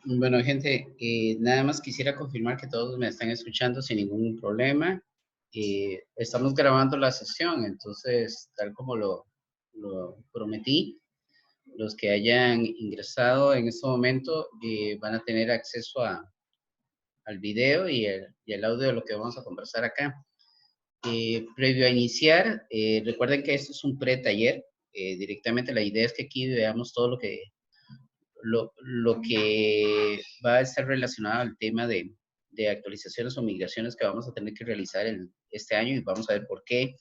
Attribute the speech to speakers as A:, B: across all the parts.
A: Bueno, gente, nada más quisiera confirmar que todos me están escuchando sin ningún problema. Estamos grabando la sesión, entonces, tal como lo prometí, los que hayan ingresado en este momento van a tener acceso al video y el audio de lo que vamos a conversar acá. Previo a iniciar, recuerden que esto es un pre-taller. Directamente la idea es que aquí veamos todo lo que va a estar relacionado al tema de actualizaciones o migraciones que vamos a tener que realizar este año, y vamos a ver por qué,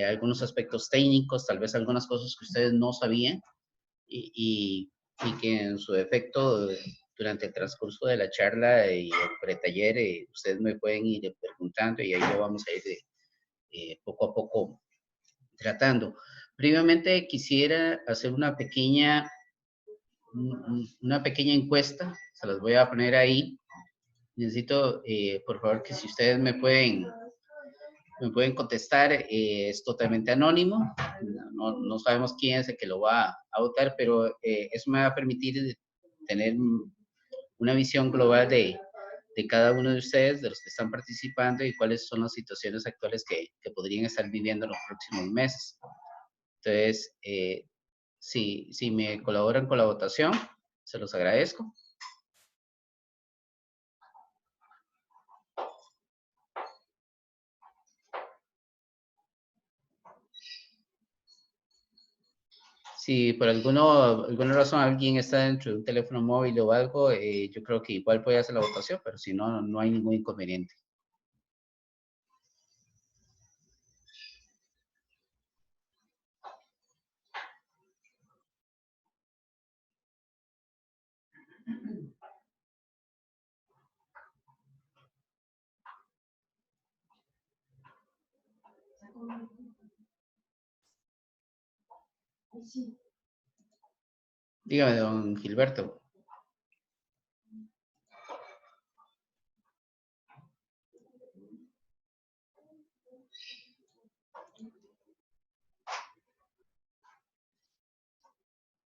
A: algunos aspectos técnicos, tal vez algunas cosas que ustedes no sabían y que en su efecto durante el transcurso de la charla y el pretaller ustedes me pueden ir preguntando y ahí lo vamos a ir poco a poco tratando. Previamente quisiera hacer una pequeña encuesta, se las voy a poner ahí. Necesito, por favor, que si ustedes me pueden contestar, es totalmente anónimo, no sabemos quién es el que lo va a votar, pero eso me va a permitir tener una visión global de cada uno de ustedes, de los que están participando y cuáles son las situaciones actuales que podrían estar viviendo en los próximos meses. Entonces, si me colaboran con la votación, se los agradezco. Si por alguna razón alguien está dentro de un teléfono móvil o algo, yo creo que igual puede hacer la votación, pero si no, no hay ningún inconveniente. Dígame, don Gilberto.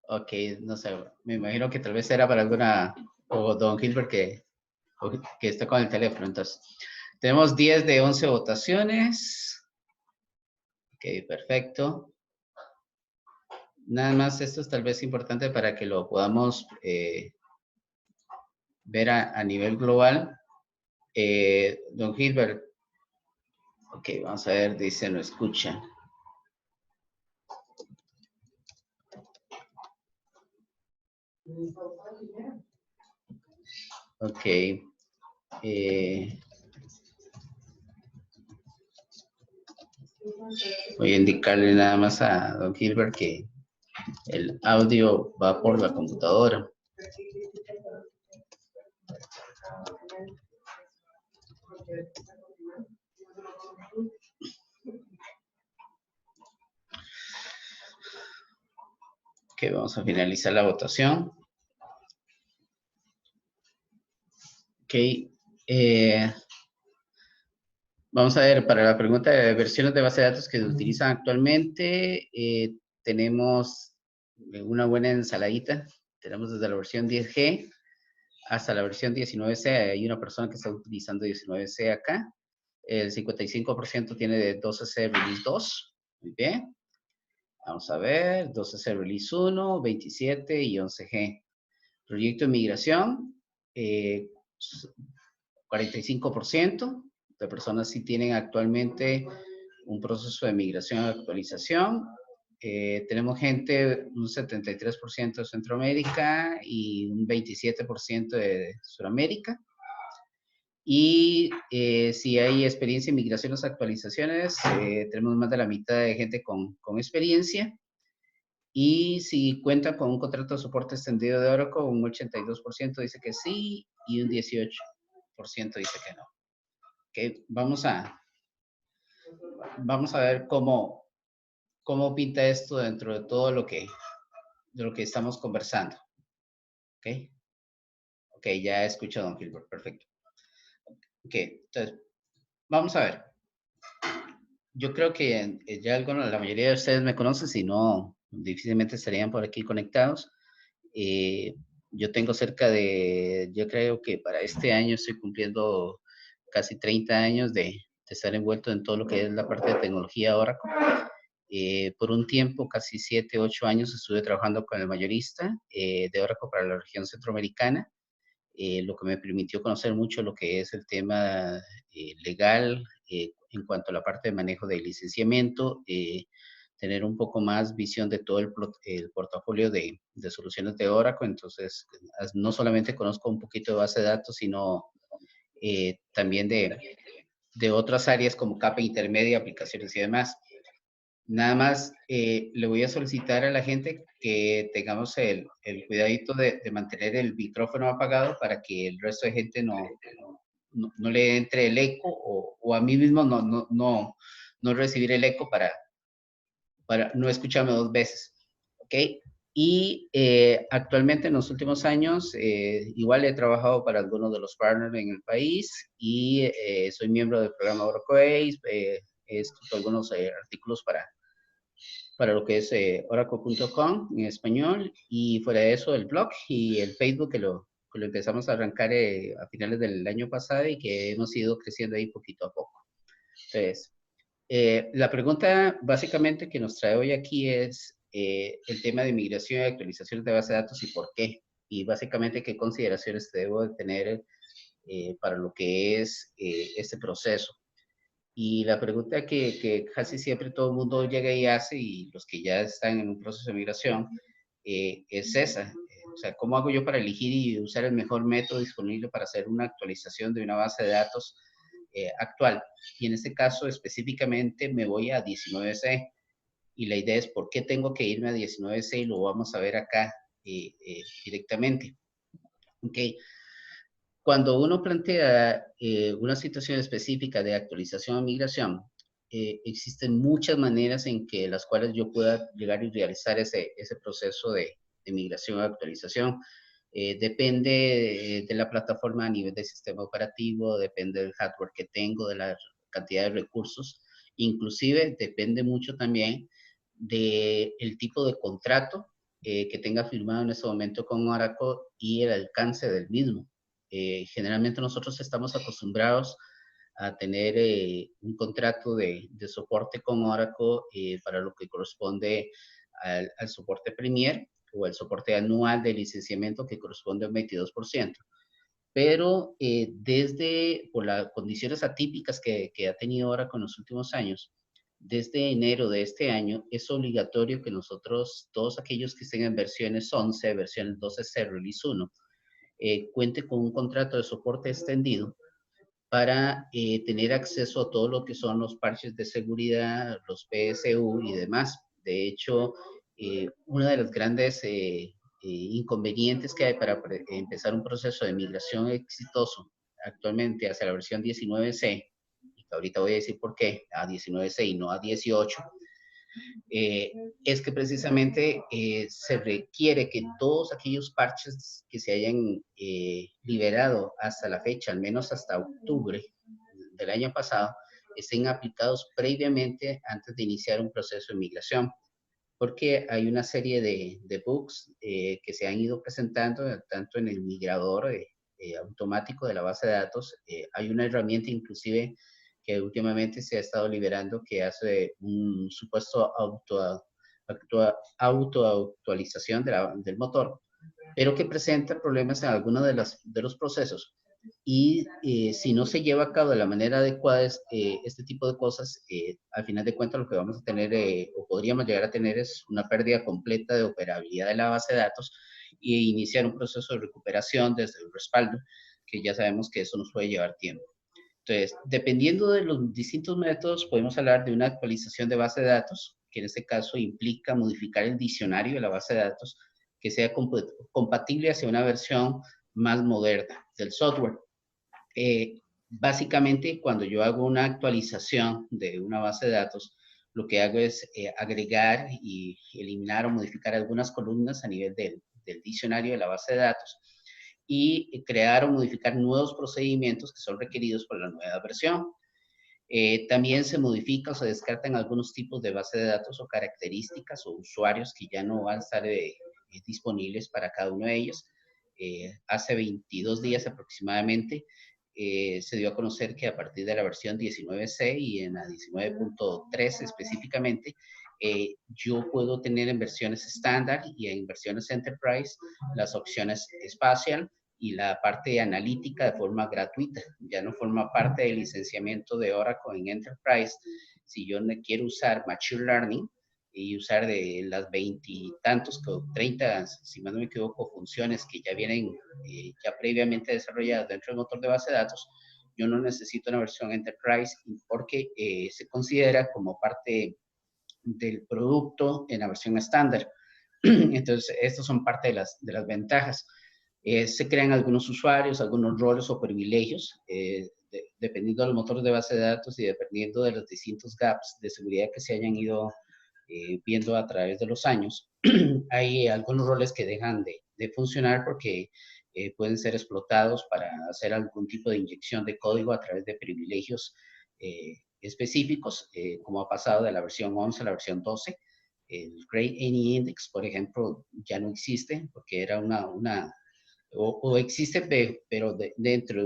A: Ok, no sé, me imagino que tal vez era para alguna, o don Gilbert que está con el teléfono. Entonces, tenemos 10 de 11 votaciones. Ok, perfecto. Nada más, esto es tal vez importante para que lo podamos ver a nivel global. Don Gilbert, ok, vamos a ver, dice, no escucha. Ok. Voy a indicarle nada más a don Gilbert que el audio va por la computadora. Ok, vamos a finalizar la votación. Ok. Vamos a ver, para la pregunta de versiones de base de datos que se utilizan actualmente, tenemos una buena ensaladita. Tenemos desde la versión 10G hasta la versión 19C. Hay una persona que está utilizando 19C acá. El 55% tiene de 12C Release 2. Muy bien. Vamos a ver, 12C Release 1, 27 y 11G. Proyecto de migración, 45% de personas sí tienen actualmente un proceso de migración y actualización. Tenemos gente, un 73% de Centroamérica y un 27% de Sudamérica. Y si hay experiencia en migraciones, actualizaciones, tenemos más de la mitad de gente con experiencia. Y si cuenta con un contrato de soporte extendido de Oracle, un 82% dice que sí y un 18% dice que no. Okay, vamos a ver cómo pinta esto dentro de todo lo que estamos conversando. Ok, ya escucho a don Gilbert, perfecto. Ok, entonces, vamos a ver. Yo creo que ya la mayoría de ustedes me conocen, si no, difícilmente estarían por aquí conectados. Yo tengo cerca de, yo creo que para este año estoy cumpliendo casi 30 años de estar envuelto en todo lo que es la parte de tecnología Oracle. Por un tiempo, casi 7, 8 años, estuve trabajando con el mayorista de Oracle para la región centroamericana, lo que me permitió conocer mucho lo que es el tema legal en cuanto a la parte de manejo de licenciamiento, tener un poco más visión de todo el portafolio de soluciones de Oracle. Entonces, no solamente conozco un poquito de base de datos, sino también de otras áreas como capa intermedia, aplicaciones y demás. Nada más le voy a solicitar a la gente que tengamos el cuidadito de mantener el micrófono apagado para que el resto de gente no le entre el eco o a mí mismo no recibir el eco para no escucharme dos veces. ¿Ok? Y actualmente en los últimos años igual he trabajado para algunos de los partners en el país y soy miembro del programa Oracle Ace, he escrito algunos artículos para lo que es oracle.com en español, y fuera de eso el blog y el Facebook que lo empezamos a arrancar a finales del año pasado y que hemos ido creciendo ahí poquito a poco. Entonces, la pregunta básicamente que nos trae hoy aquí es el tema de migración y actualizaciones de base de datos y por qué. Y básicamente qué consideraciones debo de tener para lo que es este proceso. Y la pregunta que casi siempre todo el mundo llega y hace, y los que ya están en un proceso de migración, es esa. O sea, ¿cómo hago yo para elegir y usar el mejor método disponible para hacer una actualización de una base de datos actual? Y en este caso específicamente me voy a 19C. Y la idea es por qué tengo que irme a 19C y lo vamos a ver acá directamente. Ok. Cuando uno plantea una situación específica de actualización o migración, existen muchas maneras en que las cuales yo pueda llegar y realizar ese proceso de migración o actualización. Depende de la plataforma a nivel del sistema operativo, depende del hardware que tengo, de la cantidad de recursos, inclusive depende mucho también del tipo de contrato que tenga firmado en ese momento con Oracle y el alcance del mismo. Generalmente nosotros estamos acostumbrados a tener un contrato de soporte con Oracle para lo que corresponde al soporte Premier o el soporte anual de licenciamiento que corresponde al 22%. Pero por las condiciones atípicas que ha tenido Oracle en los últimos años, desde enero de este año es obligatorio que nosotros, todos aquellos que estén en versiones 11, versiones 12C, Release 1, cuente con un contrato de soporte extendido para tener acceso a todo lo que son los parches de seguridad, los PSU y demás. De hecho, una de las grandes inconvenientes que hay para empezar un proceso de migración exitoso actualmente hacia la versión 19C, y que ahorita voy a decir por qué, a 19C y no a 18, es que precisamente se requiere que todos aquellos parches que se hayan liberado hasta la fecha, al menos hasta octubre del año pasado, estén aplicados previamente antes de iniciar un proceso de migración, porque hay una serie de bugs que se han ido presentando tanto en el migrador automático de la base de datos. Hay una herramienta inclusive que últimamente se ha estado liberando que hace un supuesto auto-actualización del motor, pero que presenta problemas en algunos de los procesos. Y si no se lleva a cabo de la manera adecuada este tipo de cosas, al final de cuentas lo que vamos a tener o podríamos llegar a tener es una pérdida completa de operabilidad de la base de datos e iniciar un proceso de recuperación desde el respaldo, que ya sabemos que eso nos puede llevar tiempo. Entonces, dependiendo de los distintos métodos, podemos hablar de una actualización de base de datos, que en este caso implica modificar el diccionario de la base de datos que sea compatible hacia una versión más moderna del software. Básicamente, cuando yo hago una actualización de una base de datos, lo que hago es agregar y eliminar o modificar algunas columnas a nivel del diccionario de la base de datos y crear o modificar nuevos procedimientos que son requeridos por la nueva versión. También se modifica o se descartan algunos tipos de base de datos o características o usuarios que ya no van a estar disponibles para cada uno de ellos. hace 22 días aproximadamente, se dio a conocer que a partir de la versión 19C y en la 19.3 específicamente, yo puedo tener en versiones estándar y en versiones enterprise las opciones espacial y la parte analítica de forma gratuita. Ya no forma parte del licenciamiento de Oracle en enterprise. Si yo quiero usar Machine Learning y usar de las 20 y tantos, 30, si más no me equivoco, funciones que ya vienen ya previamente desarrolladas dentro del motor de base de datos, yo no necesito una versión Enterprise porque se considera como parte del producto en la versión estándar. Entonces, estas son parte de las ventajas. Se crean algunos usuarios, algunos roles o privilegios, dependiendo de los motores de base de datos y dependiendo de los distintos gaps de seguridad que se hayan ido viendo a través de los años. Hay algunos roles que dejan de funcionar porque pueden ser explotados para hacer algún tipo de inyección de código a través de privilegios específicos, como ha pasado de la versión 11 a la versión 12. El Grade Any Index, por ejemplo, ya no existe porque era o existe, pero dentro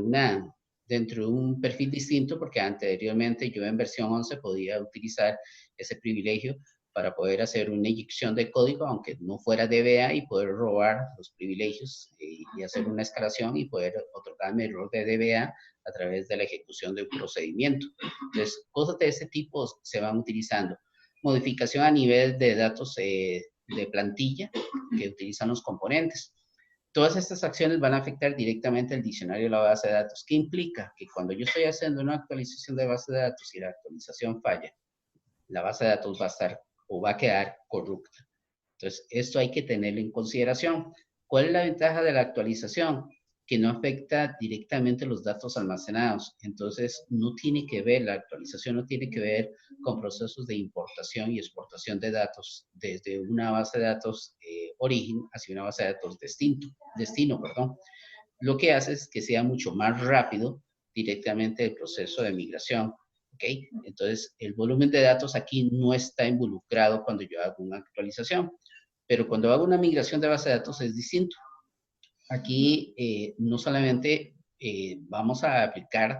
A: de un perfil distinto, porque anteriormente yo en versión 11 podía utilizar ese privilegio para poder hacer una inyección de código, aunque no fuera DBA, y poder robar los privilegios y hacer una escalación y poder otorgarme el rol de DBA a través de la ejecución de un procedimiento. Entonces, cosas de ese tipo se van utilizando. Modificación a nivel de datos de plantilla que utilizan los componentes. Todas estas acciones van a afectar directamente el diccionario de la base de datos. ¿Qué implica? Que cuando yo estoy haciendo una actualización de base de datos y la actualización falla, la base de datos va a estar o va a quedar corrupta. Entonces, esto hay que tenerlo en consideración. ¿Cuál es la ventaja de la actualización? Que no afecta directamente los datos almacenados. Entonces, no tiene que ver, la actualización no tiene que ver con procesos de importación y exportación de datos desde una base de datos origen hacia una base de datos destino. Lo que hace es que sea mucho más rápido directamente el proceso de migración. ¿Okay? Entonces, el volumen de datos aquí no está involucrado cuando yo hago una actualización, pero cuando hago una migración de base de datos es distinto. Aquí no solamente vamos a aplicar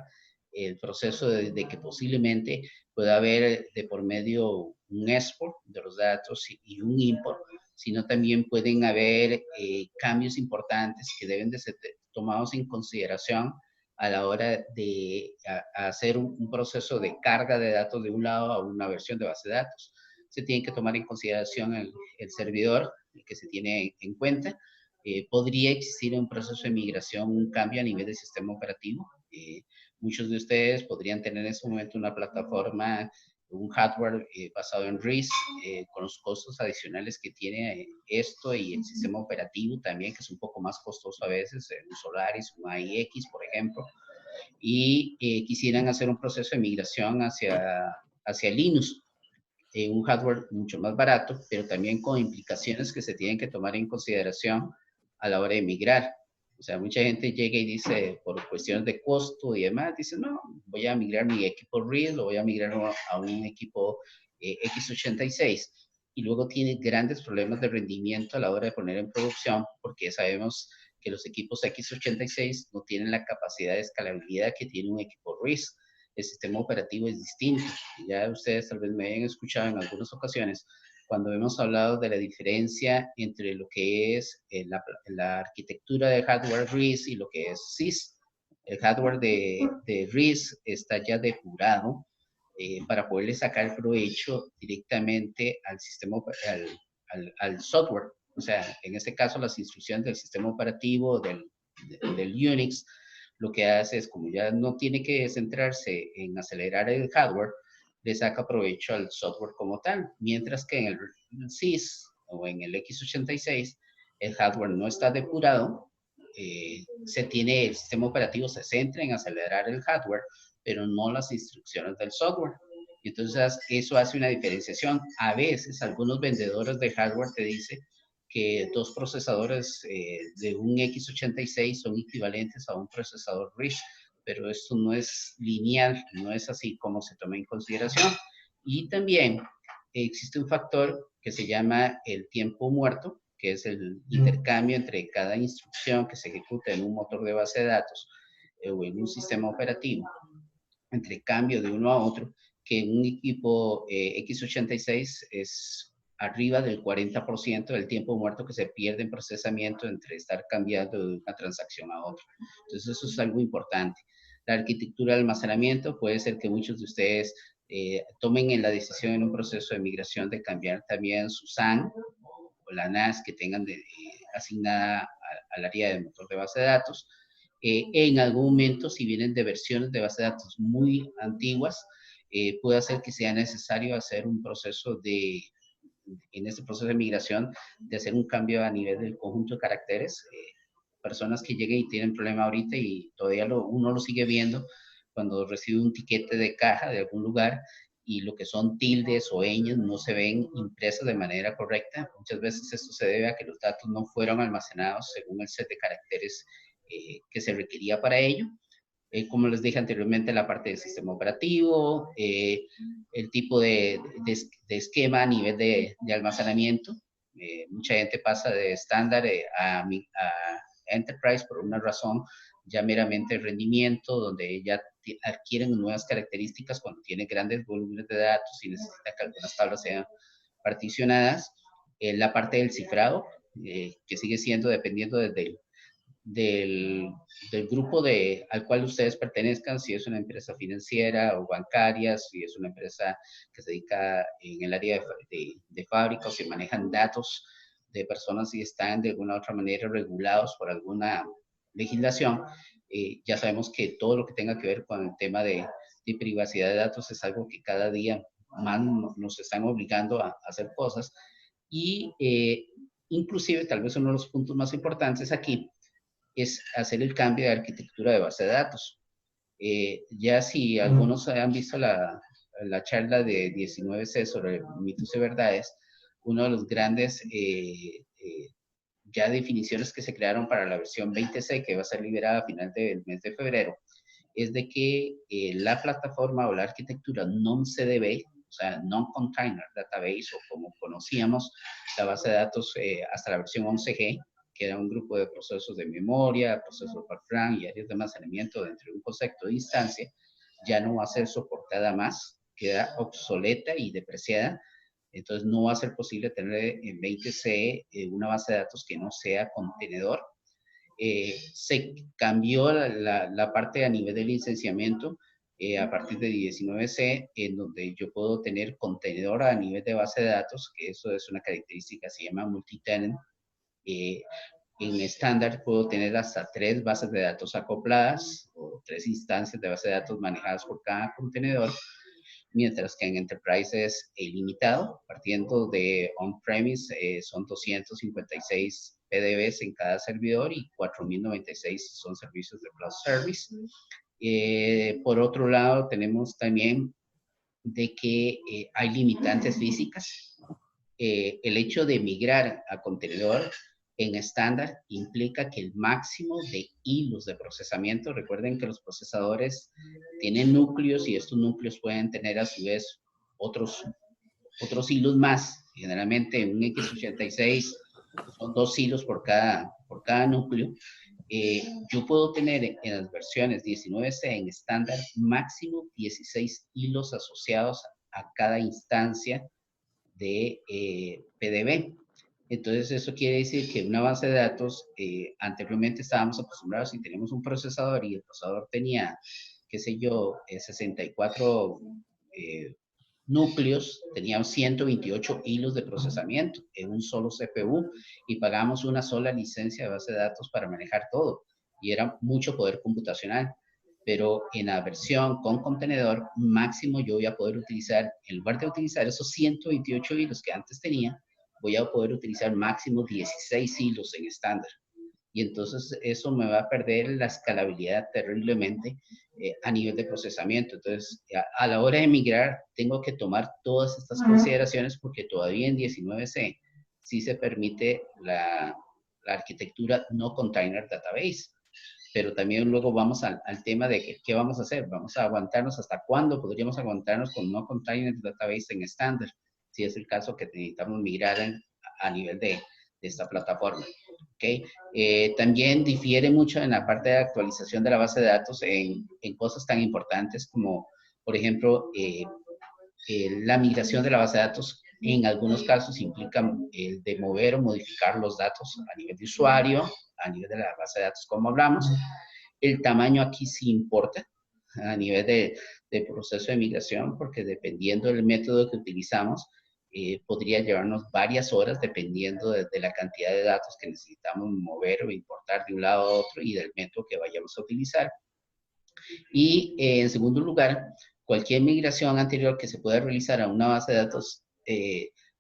A: el proceso de que posiblemente pueda haber de por medio un export de los datos y un import, sino también pueden haber cambios importantes que deben de ser tomados en consideración a la hora de hacer un proceso de carga de datos de un lado a una versión de base de datos. Se tiene que tomar en consideración el servidor el que se tiene en cuenta. Podría existir un proceso de migración, un cambio a nivel del sistema operativo. Muchos de ustedes podrían tener en este momento una plataforma, un hardware basado en RIS, con los costos adicionales que tiene esto y el sistema operativo también, que es un poco más costoso a veces, un Solaris, un AIX, por ejemplo, y quisieran hacer un proceso de migración hacia Linux. Un hardware mucho más barato, pero también con implicaciones que se tienen que tomar en consideración a la hora de migrar. O sea, mucha gente llega y dice, por cuestiones de costo y demás, dice, no, voy a migrar mi equipo RIS, lo voy a migrar a un equipo x86. Y luego tiene grandes problemas de rendimiento a la hora de poner en producción, porque sabemos que los equipos x86 no tienen la capacidad de escalabilidad que tiene un equipo RIS. El sistema operativo es distinto. Ya ustedes tal vez me hayan escuchado en algunas ocasiones cuando hemos hablado de la diferencia entre lo que es la arquitectura de hardware RIS y lo que es SIS. El hardware de RIS está ya depurado para poderle sacar provecho directamente al sistema, al software. O sea, en este caso las instrucciones del sistema operativo, del Unix, lo que hace es, como ya no tiene que centrarse en acelerar el hardware, le saca provecho al software como tal, mientras que en el SIS o en el x86 el hardware no está depurado, el sistema operativo se centra en acelerar el hardware, pero no las instrucciones del software. Entonces, eso hace una diferenciación. A veces, algunos vendedores de hardware te dicen que dos procesadores de un x86 son equivalentes a un procesador RISC, pero esto no es lineal, no es así como se toma en consideración. Y también existe un factor que se llama el tiempo muerto, que es el intercambio entre cada instrucción que se ejecuta en un motor de base de datos o en un sistema operativo, entre cambio de uno a otro, que en un equipo x86 es arriba del 40% del tiempo muerto que se pierde en procesamiento entre estar cambiando de una transacción a otra. Entonces, eso es algo importante. La arquitectura de almacenamiento puede ser que muchos de ustedes tomen en la decisión en un proceso de migración de cambiar también su SAN o la NAS que tengan asignada al área del motor de base de datos. En algún momento, si vienen de versiones de base de datos muy antiguas, puede hacer que sea necesario hacer un proceso en este proceso de migración, de hacer un cambio a nivel del conjunto de caracteres. Personas que lleguen y tienen problema ahorita y todavía uno lo sigue viendo cuando recibe un tiquete de caja de algún lugar y lo que son tildes o ñes no se ven impresos de manera correcta. Muchas veces esto se debe a que los datos no fueron almacenados según el set de caracteres que se requería para ello. Como les dije anteriormente, la parte del sistema operativo, el tipo de esquema a nivel de almacenamiento. Mucha gente pasa de estándar a Enterprise por una razón ya meramente rendimiento, donde ya adquieren nuevas características cuando tiene grandes volúmenes de datos y necesita que algunas tablas sean particionadas. La parte del cifrado, que sigue siendo dependiendo del grupo al cual ustedes pertenezcan, si es una empresa financiera o bancaria, si es una empresa que se dedica en el área de fábrica o si manejan datos de personas y están de alguna u otra manera regulados por alguna legislación. Ya sabemos que todo lo que tenga que ver con el tema de privacidad de datos es algo que cada día más nos están obligando a hacer cosas y inclusive tal vez uno de los puntos más importantes aquí es hacer el cambio de arquitectura de base de datos. Ya si algunos han visto la charla de 19C sobre mitos y verdades, uno de los grandes ya definiciones que se crearon para la versión 20C, que va a ser liberada a final del mes de febrero, es de que la plataforma o la arquitectura non-CDB, o sea, Non-Container Database, o como conocíamos la base de datos hasta la versión 11G, que era un grupo de procesos de memoria, procesos PARFRAM y áreas de almacenamiento dentro de un concepto de instancia, ya no va a ser soportada más, queda obsoleta y depreciada. Entonces no va a ser posible tener en 20C una base de datos que no sea contenedor. Se cambió la parte a nivel de licenciamiento a partir de 19C, en donde yo puedo tener contenedor a nivel de base de datos, que eso es una característica, se llama multitenant. En estándar puedo tener hasta 3 bases de datos acopladas o 3 instancias de base de datos manejadas por cada contenedor, mientras que en Enterprise es ilimitado, partiendo de on-premise son 256 PDBs en cada servidor y 4096 son servicios de cloud service. Por otro lado, tenemos también de que hay limitantes físicas. El hecho de migrar a contenedor en estándar implica que el máximo de hilos de procesamiento, recuerden que los procesadores tienen núcleos y estos núcleos pueden tener a su vez otros hilos más. Generalmente en un x86 son 2 hilos por cada núcleo. Yo puedo tener en las versiones 19C en estándar máximo 16 hilos asociados a cada instancia de PDB. Entonces, eso quiere decir que una base de datos, anteriormente estábamos acostumbrados y tenemos un procesador y el procesador tenía, qué sé yo, 64 núcleos, teníamos 128 hilos de procesamiento en un solo CPU y pagamos una sola licencia de base de datos para manejar todo y era mucho poder computacional. Pero en la versión con contenedor máximo yo voy a poder utilizar, en lugar de utilizar esos 128 hilos que antes tenía, voy a poder utilizar máximo 16 hilos en estándar. Y entonces eso me va a perder la escalabilidad terriblemente a nivel de procesamiento. Entonces, a la hora de migrar, tengo que tomar todas estas consideraciones porque todavía en 19C sí se permite la arquitectura no container database. Pero también luego vamos al tema de qué vamos a hacer. Vamos a aguantarnos hasta cuándo podríamos aguantarnos con no container database en estándar, si es el caso que necesitamos migrar a nivel de esta plataforma. ¿Okay? También difiere mucho en la parte de actualización de la base de datos en cosas tan importantes como, por ejemplo, la migración de la base de datos. En algunos casos implica el de mover o modificar los datos a nivel de usuario, a nivel de la base de datos como hablamos. El tamaño aquí sí importa a nivel de proceso de migración, porque dependiendo del método que utilizamos, podría llevarnos varias horas dependiendo de la cantidad de datos que necesitamos mover o importar de un lado a otro y del método que vayamos a utilizar. Y en segundo lugar, cualquier migración anterior que se pueda realizar a una base de datos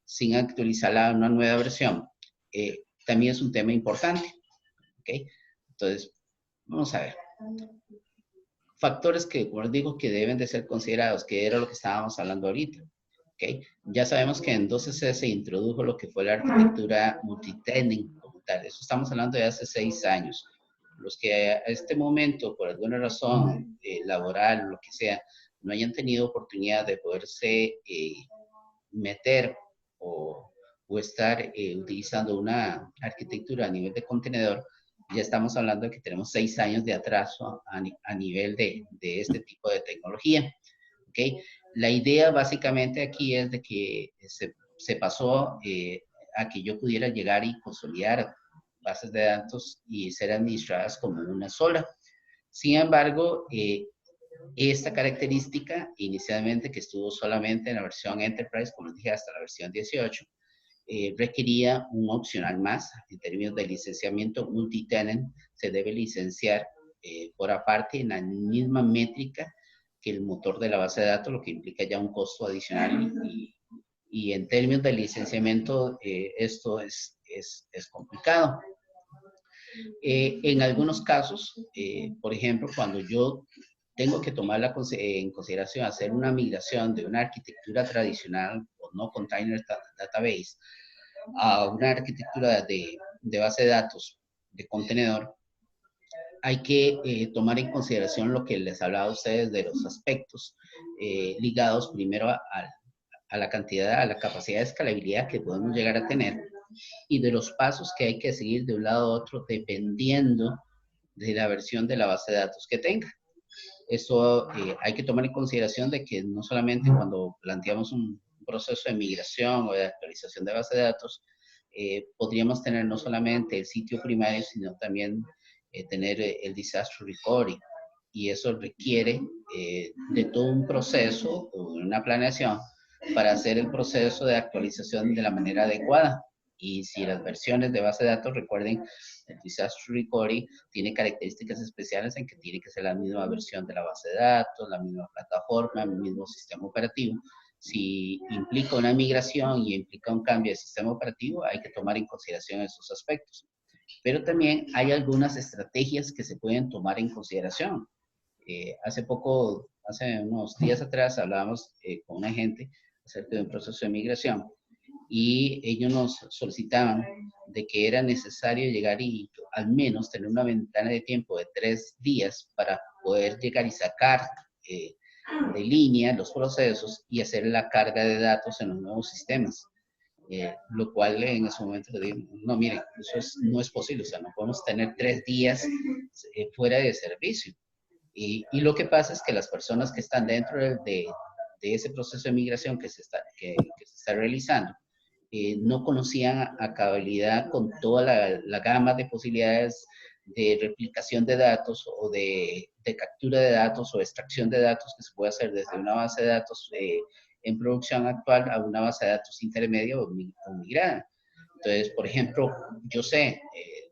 A: sin actualizarla a una nueva versión, también es un tema importante. ¿Okay? Entonces, vamos a ver. Factores que, como les digo, que deben de ser considerados, que era lo que estábamos hablando ahorita. ¿Okay? Ya sabemos que en 12C se introdujo lo que fue la arquitectura multitenant como tal. Eso estamos hablando de hace 6 años. Los que a este momento, por alguna razón laboral o lo que sea, no hayan tenido oportunidad de poderse meter o estar utilizando una arquitectura a nivel de contenedor, ya estamos hablando de que tenemos 6 años de atraso a nivel de este tipo de tecnología. ¿Okay? La idea básicamente aquí es de que se pasó a que yo pudiera llegar y consolidar bases de datos y ser administradas como una sola. Sin embargo, esta característica, inicialmente que estuvo solamente en la versión Enterprise, como les dije, hasta la versión 18, requería un opcional más en términos de licenciamiento multitenant. Se debe licenciar por aparte en la misma métrica que el motor de la base de datos, lo que implica ya un costo adicional y en términos de licenciamiento esto es complicado. En algunos casos, por ejemplo, cuando yo tengo que tomar en consideración hacer una migración de una arquitectura tradicional o no container database a una arquitectura de base de datos de contenedor, hay que tomar en consideración lo que les hablaba a ustedes de los aspectos ligados primero a la cantidad, a la capacidad de escalabilidad que podemos llegar a tener y de los pasos que hay que seguir de un lado a otro dependiendo de la versión de la base de datos que tenga. Eso hay que tomar en consideración de que no solamente cuando planteamos un proceso de migración o de actualización de base de datos, podríamos tener no solamente el sitio primario, sino también tener el disaster recovery. Y eso requiere de todo un proceso o una planeación para hacer el proceso de actualización de la manera adecuada. Y si las versiones de base de datos, recuerden, el disaster recovery tiene características especiales en que tiene que ser la misma versión de la base de datos, la misma plataforma, el mismo sistema operativo. Si implica una migración y implica un cambio de sistema operativo, hay que tomar en consideración esos aspectos. Pero también hay algunas estrategias que se pueden tomar en consideración. Hace unos días atrás, hablábamos con una gente acerca de un proceso de migración y ellos nos solicitaban de que era necesario llegar y al menos tener una ventana de tiempo de 3 días para poder llegar y sacar de línea los procesos y hacer la carga de datos en los nuevos sistemas. Lo cual en ese momento le digo, no, miren, eso no es posible, o sea, no podemos tener 3 días fuera de servicio. Y lo que pasa es que las personas que están dentro de ese proceso de migración que se está realizando, no conocían a cabalidad con toda la gama de posibilidades de replicación de datos o de captura de datos o extracción de datos que se puede hacer desde una base de datos en producción actual a una base de datos intermedia o migrada. Entonces, por ejemplo, yo sé,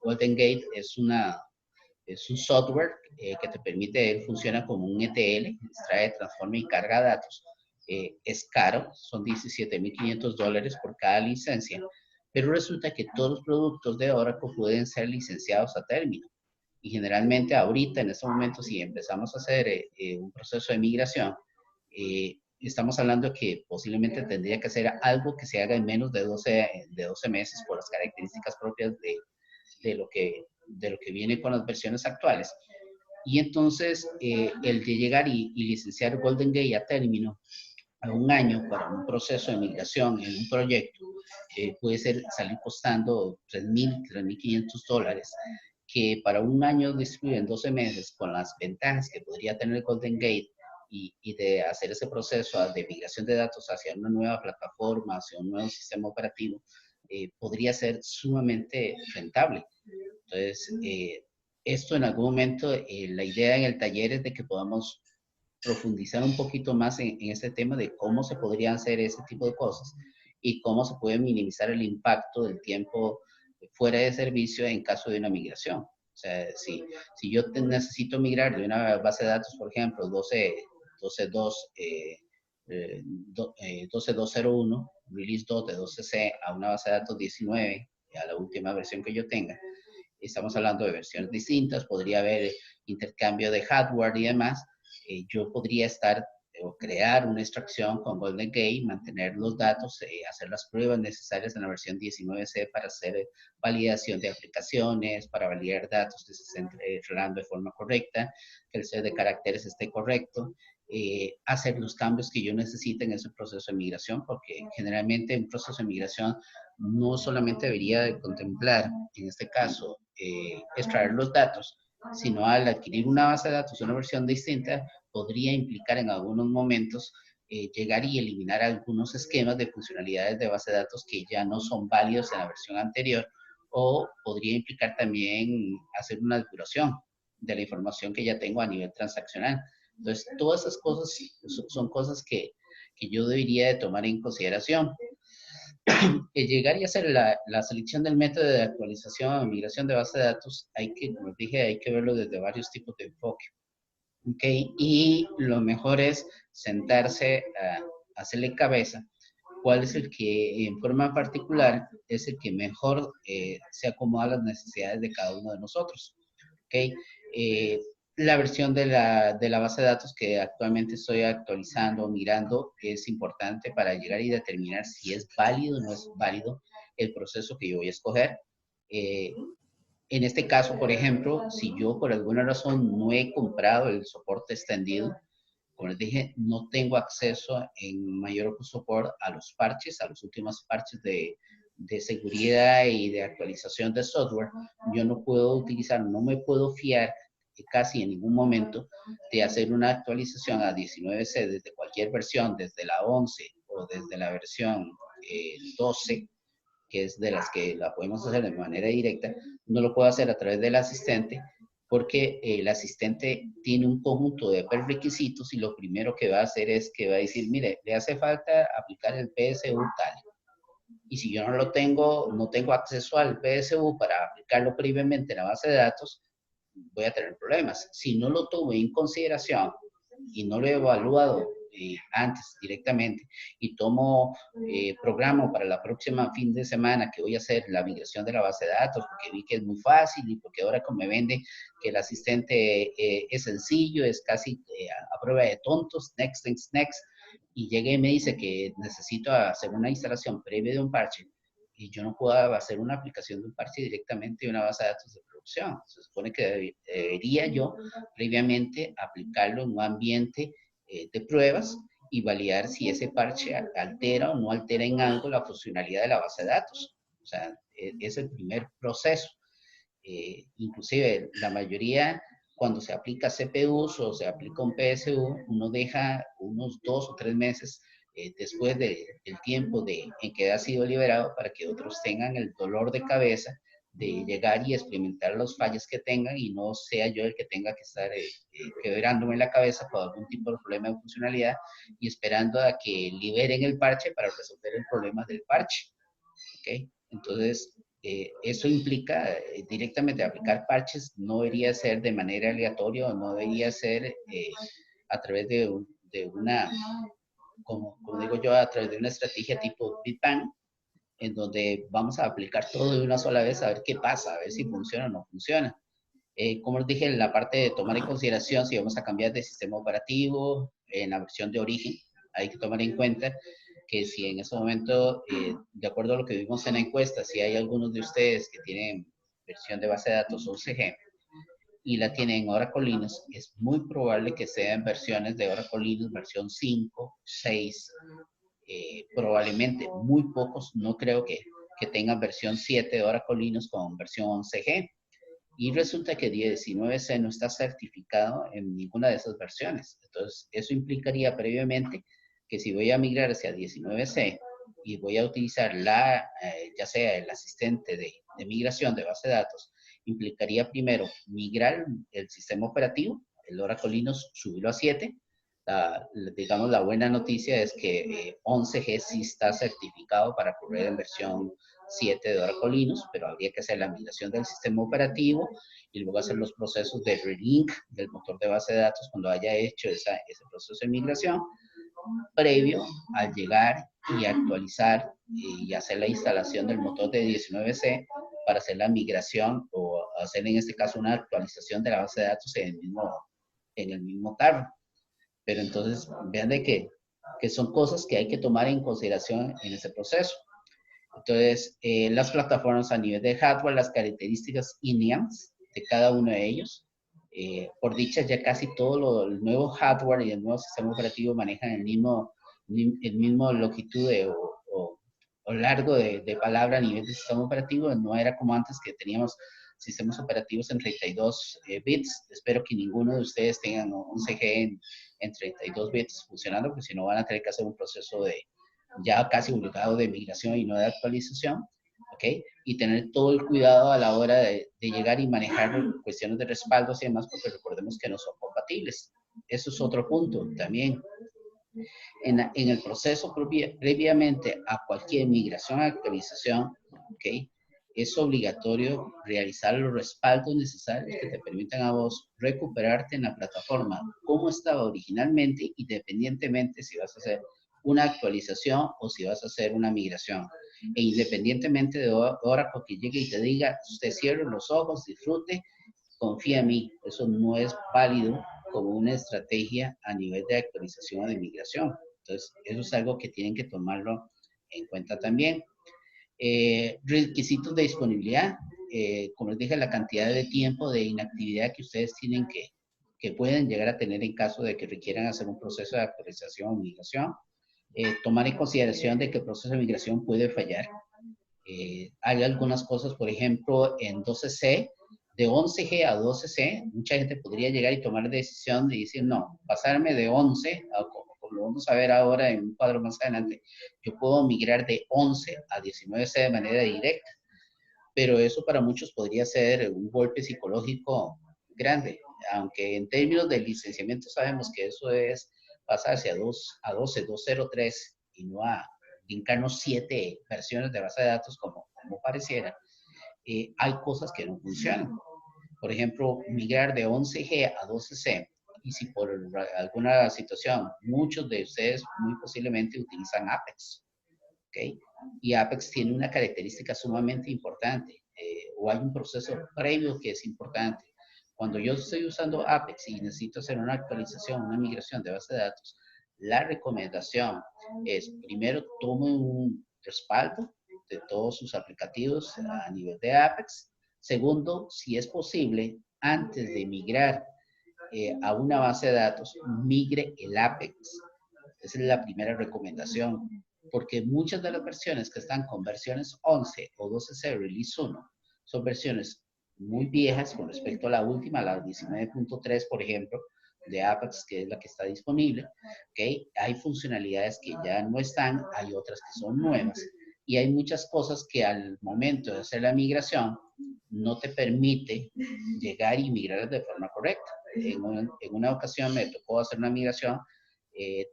A: Golden Gate es un software que te permite, funciona como un ETL, extrae, transforma y carga datos. Es caro, son $17,500 por cada licencia, pero resulta que todos los productos de Oracle pueden ser licenciados a término. Y generalmente ahorita, en este momento, si empezamos a hacer un proceso de migración, estamos hablando que posiblemente tendría que hacer algo que se haga en menos de 12 meses por las características propias de lo que viene con las versiones actuales. Y entonces, el de llegar y licenciar Golden Gate a término a un año para un proceso de migración en un proyecto puede salir costando $3,000, $3,500, que para un año distribuido en 12 meses con las ventajas que podría tener Golden Gate y de hacer ese proceso de migración de datos hacia una nueva plataforma, hacia un nuevo sistema operativo, podría ser sumamente rentable. Entonces, esto en algún momento, la idea en el taller es de que podamos profundizar un poquito más en este tema de cómo se podrían hacer ese tipo de cosas y cómo se puede minimizar el impacto del tiempo fuera de servicio en caso de una migración. O sea, si yo necesito migrar de una base de datos, por ejemplo, 12201, release 2 de 12C a una base de datos 19, a la última versión que yo tenga, estamos hablando de versiones distintas, podría haber intercambio de hardware y demás, yo podría estar o crear una extracción con Golden Gate, mantener los datos, hacer las pruebas necesarias en la versión 19C para hacer validación de aplicaciones, para validar datos que se estén entregando de forma correcta, que el set de caracteres esté correcto, hacer los cambios que yo necesite en ese proceso de migración, porque generalmente un proceso de migración no solamente debería de contemplar, en este caso, extraer los datos, sino al adquirir una base de datos, una versión distinta, podría implicar en algunos momentos llegar y eliminar algunos esquemas de funcionalidades de base de datos que ya no son válidos en la versión anterior, o podría implicar también hacer una depuración de la información que ya tengo a nivel transaccional. Entonces, todas esas cosas son cosas que yo debería de tomar en consideración. Llegar y hacer la selección del método de actualización o migración de base de datos, como dije, hay que verlo desde varios tipos de enfoque. ¿Okay? Y lo mejor es sentarse a hacerle cabeza cuál es el que en forma particular es el que mejor se acomoda a las necesidades de cada uno de nosotros. ¿Okay? La versión de la base de datos que actualmente estoy actualizando o mirando es importante para llegar y determinar si es válido o no es válido el proceso que yo voy a escoger. En este caso, por ejemplo, si yo por alguna razón no he comprado el soporte extendido, como les dije, no tengo acceso en mayor support a los parches, a los últimos parches de seguridad y de actualización de software, yo no puedo utilizar, no me puedo fiar casi en ningún momento de hacer una actualización a 19C desde cualquier versión, desde la 11 o desde la versión 12, que es de las que la podemos hacer de manera directa, no lo puedo hacer a través del asistente porque el asistente tiene un conjunto de prerequisitos y lo primero que va a hacer es que va a decir, mire, le hace falta aplicar el PSU tal. Y si yo no lo tengo, no tengo acceso al PSU para aplicarlo previamente en la base de datos, voy a tener problemas. Si no lo tuve en consideración y no lo he evaluado antes directamente y tomo programa para la próxima fin de semana que voy a hacer la migración de la base de datos porque vi que es muy fácil y porque ahora como me vende que el asistente es sencillo, es casi a prueba de tontos, next, next, next, y llega y me dice que necesito hacer una instalación previa de un parche y yo no puedo hacer una aplicación de un parche directamente de una base de datos de producción. Se supone que debería yo previamente aplicarlo en un ambiente de pruebas y validar si ese parche altera o no altera en algo la funcionalidad de la base de datos. O sea, es el primer proceso. Inclusive la mayoría, cuando se aplica CPUs o se aplica un PSU, uno deja unos 2 o 3 meses después del tiempo en que ha sido liberado para que otros tengan el dolor de cabeza de llegar y experimentar los fallos que tengan y no sea yo el que tenga que estar quebrándome la cabeza por algún tipo de problema de funcionalidad y esperando a que liberen el parche para resolver el problema del parche. ¿Okay? Entonces, eso implica directamente aplicar parches, no debería ser de manera aleatoria o no debería ser a través de una, como digo yo, a través de una estrategia tipo Big Bang, en donde vamos a aplicar todo de una sola vez a ver qué pasa, a ver si funciona o no funciona. Como les dije, en la parte de tomar en consideración si vamos a cambiar de sistema operativo en la versión de origen, hay que tomar en cuenta que si en ese momento, de acuerdo a lo que vimos en la encuesta, si hay algunos de ustedes que tienen versión de base de datos 11G, y la tiene en Oracle Linux, es muy probable que sean versiones de Oracle Linux versión 5, 6, probablemente muy pocos, no creo que tengan versión 7 de Oracle Linux con versión 11G. Y resulta que 19C no está certificado en ninguna de esas versiones. Entonces, eso implicaría previamente que si voy a migrar hacia 19C y voy a utilizar ya sea el asistente de migración de base de datos, implicaría primero migrar el sistema operativo, el Oracle Linux, subirlo a 7. Digamos, la buena noticia es que 11G sí está certificado para correr en versión 7 de Oracle Linux, pero habría que hacer la migración del sistema operativo y luego hacer los procesos de relink del motor de base de datos cuando haya hecho ese proceso de migración, previo al llegar y actualizar y hacer la instalación del motor de 19C para hacer la migración o hacer en este caso una actualización de la base de datos en el mismo carro. Pero entonces vean de que son cosas que hay que tomar en consideración en ese proceso. Entonces, las plataformas a nivel de hardware, las características INEAMs de cada uno de ellos. Por dicha, ya casi todo el nuevo hardware y el nuevo sistema operativo manejan el mismo longitud o largo de palabra a nivel de sistema operativo. No era como antes que teníamos sistemas operativos en 32 bits. Espero que ninguno de ustedes tengan un CG en 32 bits funcionando, porque si no van a tener que hacer un proceso ya casi obligado de migración y no de actualización, ¿ok? Y tener todo el cuidado a la hora de llegar y manejar cuestiones de respaldos y demás, porque recordemos que no son compatibles. Eso es otro punto también. En el proceso previamente a cualquier migración o actualización, ¿ok? Es obligatorio realizar los respaldos necesarios que te permitan a vos recuperarte en la plataforma como estaba originalmente, independientemente si vas a hacer una actualización o si vas a hacer una migración. E independientemente de Oracle que llegue y te diga, usted cierre los ojos, disfrute, confía en mí. Eso no es válido como una estrategia a nivel de actualización o de migración. Entonces, eso es algo que tienen que tomarlo en cuenta también. Requisitos de disponibilidad. Como les dije, la cantidad de tiempo de inactividad que ustedes tienen que pueden llegar a tener en caso de que requieran hacer un proceso de actualización o migración. Tomar en consideración de que el proceso de migración puede fallar. Hay algunas cosas, por ejemplo, en 12C, de 11G a 12C, mucha gente podría llegar y tomar la decisión de decir, no, pasarme de 11, como lo vamos a ver ahora en un cuadro más adelante, yo puedo migrar de 11 a 19C de manera directa, pero eso para muchos podría ser un golpe psicológico grande, aunque en términos de licenciamiento sabemos que eso es pasarse a 12, 203 y no a brincarnos 7 versiones de base de datos como pareciera. Hay cosas que no funcionan. Por ejemplo, migrar de 11G a 12C, y si por alguna situación muchos de ustedes muy posiblemente utilizan Apex, ¿ok? Y Apex tiene una característica sumamente importante, o hay un proceso previo que es importante. Cuando yo estoy usando Apex y necesito hacer una actualización, una migración de base de datos, la recomendación es, primero, tome un respaldo de todos sus aplicativos a nivel de Apex. Segundo, si es posible, antes de migrar a una base de datos, migre el Apex. Esa es la primera recomendación, porque muchas de las versiones que están con versiones 11 o 12C Release 1 son versiones muy viejas con respecto a la última, la 19.3, por ejemplo, de Apex, que es la que está disponible. ¿Okay? Hay funcionalidades que ya no están, hay otras que son nuevas, y hay muchas cosas que al momento de hacer la migración no te permite llegar y migrar de forma correcta. En una ocasión me tocó hacer una migración.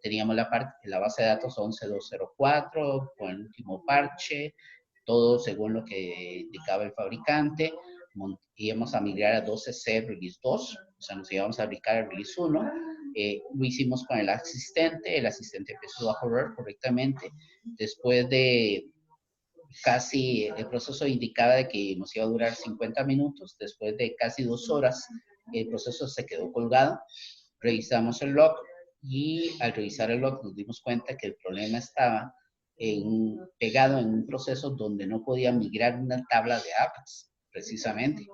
A: Teníamos la base de datos 11.204 con el último parche, todo según lo que indicaba el fabricante. Íbamos a migrar a 12C Release 2, o sea, nos íbamos a aplicar el Release 1. Lo hicimos con el asistente empezó a correr correctamente. Después de casi, el proceso indicaba de que nos iba a durar 50 minutos. Después de casi 2 horas, el proceso se quedó colgado. Revisamos el log y al revisar el log nos dimos cuenta que el problema estaba pegado en un proceso donde no podía migrar una tabla de Apex, precisamente.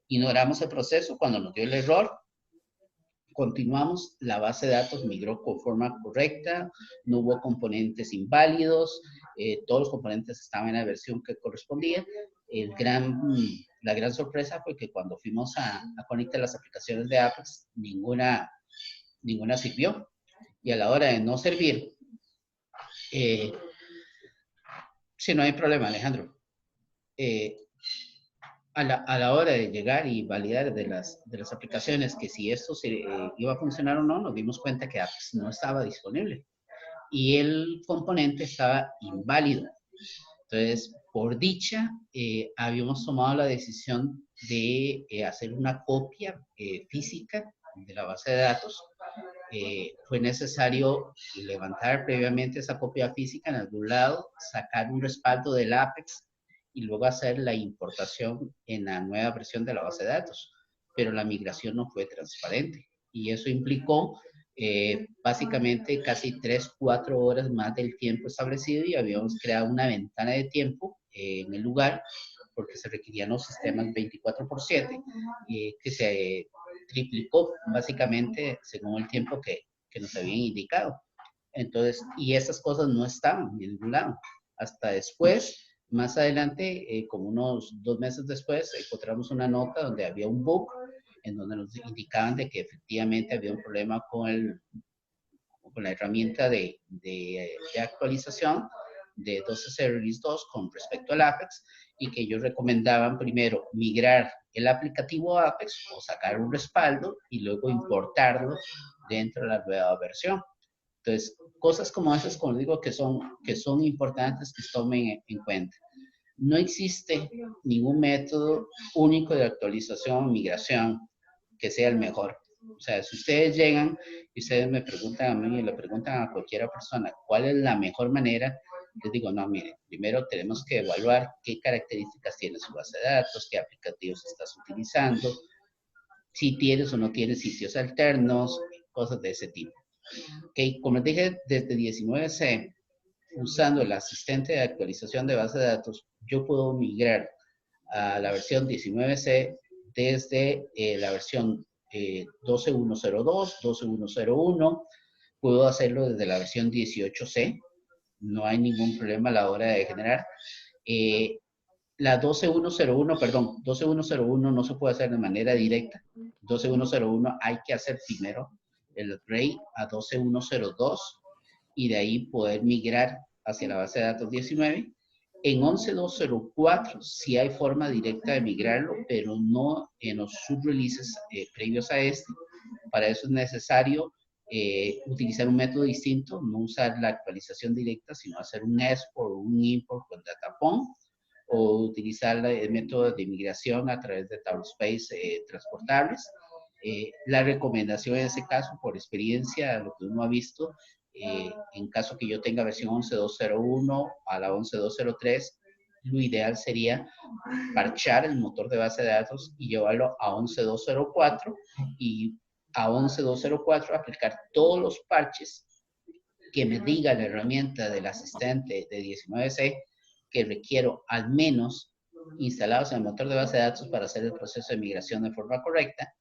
A: Ignoramos el proceso cuando nos dio el error. Continuamos, la base de datos migró con forma correcta, no hubo componentes inválidos, todos los componentes estaban en la versión que correspondía. La gran sorpresa fue que cuando fuimos a conectar las aplicaciones de Apex, ninguna sirvió. Y a la hora de no servir, sí, no hay problema, Alejandro. A la hora de llegar y validar de las aplicaciones que si esto iba a funcionar o no, nos dimos cuenta que Apex no estaba disponible y el componente estaba inválido. Entonces, por dicha, habíamos tomado la decisión de hacer una copia física de la base de datos. Fue necesario levantar previamente esa copia física en algún lado, sacar un respaldo del Apex y luego hacer la importación en la nueva versión de la base de datos. Pero la migración no fue transparente y eso implicó básicamente casi 3-4 horas más del tiempo establecido y habíamos creado una ventana de tiempo en el lugar porque se requerían los sistemas 24/7 que se triplicó básicamente según el tiempo que nos habían indicado. Entonces, y esas cosas no estaban en ningún lado. Hasta después, más adelante, como unos 2 meses después, encontramos una nota donde había un bug en donde nos indicaban de que efectivamente había un problema con la herramienta de actualización de 12.0 Release 2 con respecto al Apex y que ellos recomendaban primero migrar el aplicativo Apex o sacar un respaldo y luego importarlo dentro de la nueva versión. Entonces, cosas como esas, como digo, que son importantes que se tomen en cuenta. No existe ningún método único de actualización o migración que sea el mejor. O sea, si ustedes llegan y ustedes me preguntan a mí y le preguntan a cualquier persona cuál es la mejor manera, les digo, no, mire, primero tenemos que evaluar qué características tiene su base de datos, qué aplicativos estás utilizando, si tienes o no tienes sitios alternos, cosas de ese tipo. Okay, como les dije, desde 19C, usando el asistente de actualización de base de datos, yo puedo migrar a la versión 19C desde la versión 12.1.02, 12.1.01. Puedo hacerlo desde la versión 18C. No hay ningún problema a la hora de generar. La 12.1.01, perdón, 12.1.01 no se puede hacer de manera directa. 12.1.01 hay que hacer primero el upgrade a 12.1.02 y de ahí poder migrar hacia la base de datos 19. En 11.204 sí hay forma directa de migrarlo, pero no en los subreleases previos a este. Para eso es necesario utilizar un método distinto, no usar la actualización directa, sino hacer un export o un import con Datapon, o utilizar el método de migración a través de Tablespace transportables. La recomendación en ese caso, por experiencia, lo que uno ha visto, en caso que yo tenga versión 11.201 a la 11.203, lo ideal sería parchar el motor de base de datos y llevarlo a 11.204 y a 11.204 aplicar todos los parches que me diga la herramienta del asistente de 19C que requiero al menos instalados en el motor de base de datos para hacer el proceso de migración de forma correcta.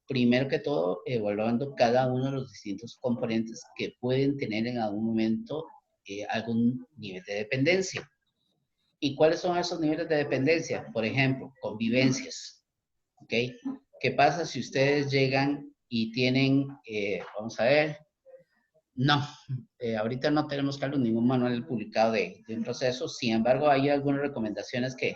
A: Primero que todo, evaluando cada uno de los distintos componentes que pueden tener en algún momento algún nivel de dependencia. ¿Y cuáles son esos niveles de dependencia? Por ejemplo, convivencias. ¿Ok? ¿Qué pasa si ustedes llegan y tienen, vamos a ver, no, ahorita no tenemos, Carlos, ningún manual publicado de un proceso. Sin embargo, hay algunas recomendaciones que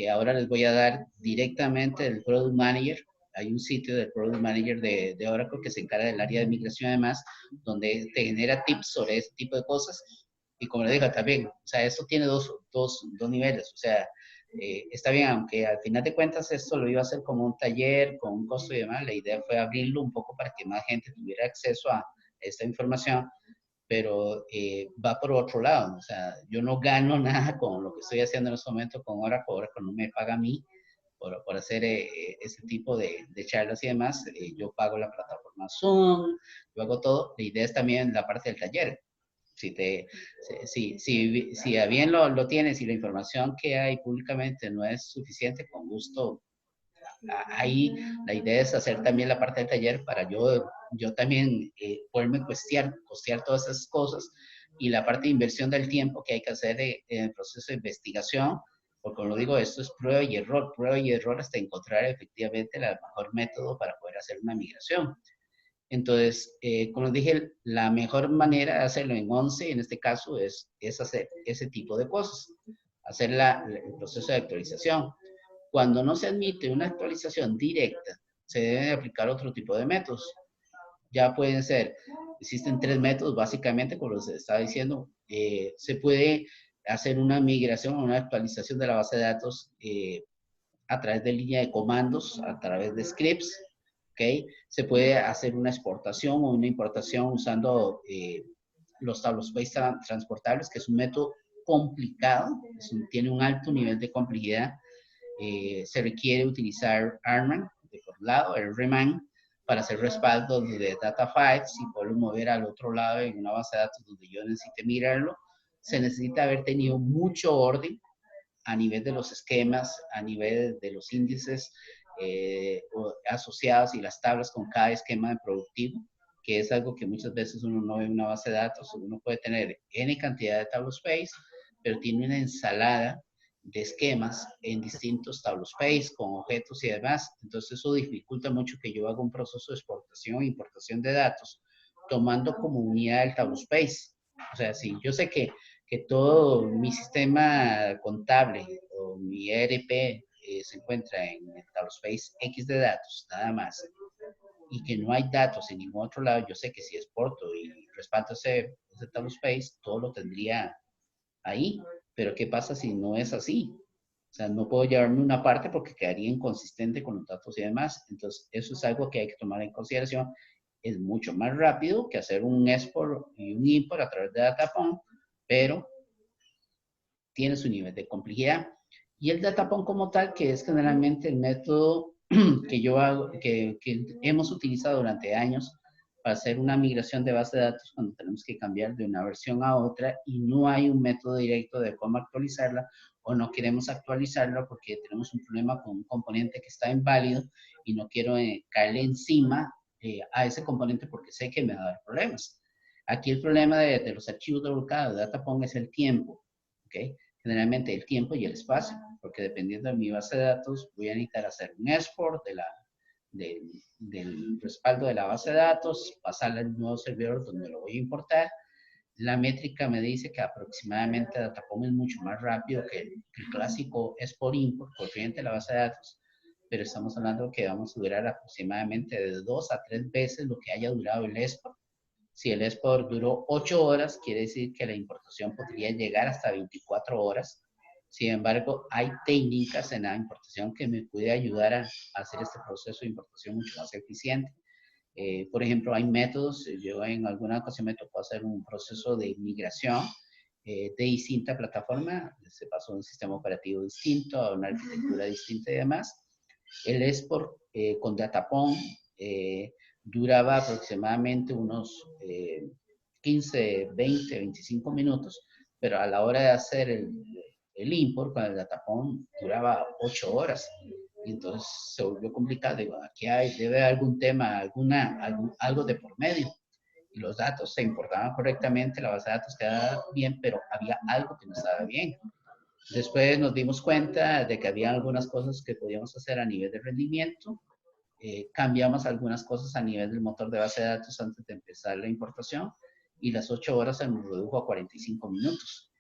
A: ahora les voy a dar directamente del Product Manager. Hay un sitio del Product Manager de Oracle que se encarga del área de migración además, donde te genera tips sobre este tipo de cosas. Y como le digo también, o sea, esto tiene dos niveles. O sea, está bien, aunque al final de cuentas esto lo iba a hacer como un taller, con un costo y demás, la idea fue abrirlo un poco para que más gente tuviera acceso a esta información, pero va por otro lado. O sea, yo no gano nada con lo que estoy haciendo en este momento con Oracle no me paga a mí por hacer ese tipo de charlas y demás. Yo pago la plataforma Zoom, yo hago todo. La idea es también la parte del taller. Si a bien lo tienes y la información que hay públicamente no es suficiente, con gusto ahí la idea es hacer también la parte del taller para yo también poderme costear todas esas cosas y la parte de inversión del tiempo que hay que hacer en el proceso de investigación, porque como lo digo, esto es prueba y error hasta encontrar efectivamente el mejor método para poder hacer una migración. Entonces, como dije, la mejor manera de hacerlo en 11, en este caso, es hacer ese tipo de cosas, hacer el proceso de actualización. Cuando no se admite una actualización directa, se deben aplicar otro tipo de métodos. Ya pueden ser, existen 3 métodos básicamente, como se estaba diciendo. Se puede hacer una migración o una actualización de la base de datos a través de línea de comandos, a través de scripts, ¿ok? Se puede hacer una exportación o una importación usando los tablospace transportables, que es un método complicado, tiene un alto nivel de complejidad. Se requiere utilizar RMAN, de por un lado, el RMAN, para hacer respaldo de data files y poderlo mover al otro lado en una base de datos donde yo necesite mirarlo. Se necesita haber tenido mucho orden a nivel de los esquemas, a nivel de los índices asociados y las tablas con cada esquema de productivo, que es algo que muchas veces uno no ve en una base de datos. Uno puede tener N cantidad de tablospace, pero tiene una ensalada de esquemas en distintos tablospace con objetos y demás. Entonces eso dificulta mucho que yo haga un proceso de exportación e importación de datos tomando como unidad el tablospace. O sea, si yo sé que todo mi sistema contable o mi ERP se encuentra en el tablospace X de datos, nada más, y que no hay datos en ningún otro lado, yo sé que si exporto y respaldo ese tablospace, todo lo tendría ahí. Pero ¿qué pasa si no es así? O sea, no puedo llevarme una parte porque quedaría inconsistente con los datos y demás. Entonces, eso es algo que hay que tomar en consideración. Es mucho más rápido que hacer un export y un import a través de Datapon, pero tiene su nivel de complejidad. Y el Datapon como tal, que es generalmente el método que yo hago, que hemos utilizado durante años para hacer una migración de base de datos cuando tenemos que cambiar de una versión a otra y no hay un método directo de cómo actualizarla o no queremos actualizarla porque tenemos un problema con un componente que está inválido y no quiero caerle encima a ese componente porque sé que me va a dar problemas. Aquí el problema de los archivos de volcado de Datapon es el tiempo, ¿ok? Generalmente el tiempo y el espacio, porque dependiendo de mi base de datos voy a necesitar hacer un export del respaldo de la base de datos, pasarla al nuevo servidor donde lo voy a importar. La métrica me dice que aproximadamente Datapon es mucho más rápido que el clásico export-import corriente de la base de datos, pero estamos hablando que vamos a durar aproximadamente de 2 a 3 veces lo que haya durado el export. Si el export duró 8 horas, quiere decir que la importación podría llegar hasta 24 horas. Sin embargo, hay técnicas en la importación que me puede ayudar a hacer este proceso de importación mucho más eficiente. Por ejemplo, hay métodos, yo en alguna ocasión me tocó hacer un proceso de migración de distinta plataforma, se pasó de un sistema operativo distinto a una arquitectura distinta y demás. El export con Datapon duraba aproximadamente unos 15, 20, 25 minutos, pero a la hora de hacer el import con el Datapon duraba 8 horas. Y entonces se volvió complicado. Digo, aquí debe haber algún tema, algo de por medio. Y los datos se importaban correctamente, la base de datos quedaba bien, pero había algo que no estaba bien. Después nos dimos cuenta de que había algunas cosas que podíamos hacer a nivel de rendimiento. Cambiamos algunas cosas a nivel del motor de base de datos antes de empezar la importación y las 8 horas se nos redujo a 45 minutos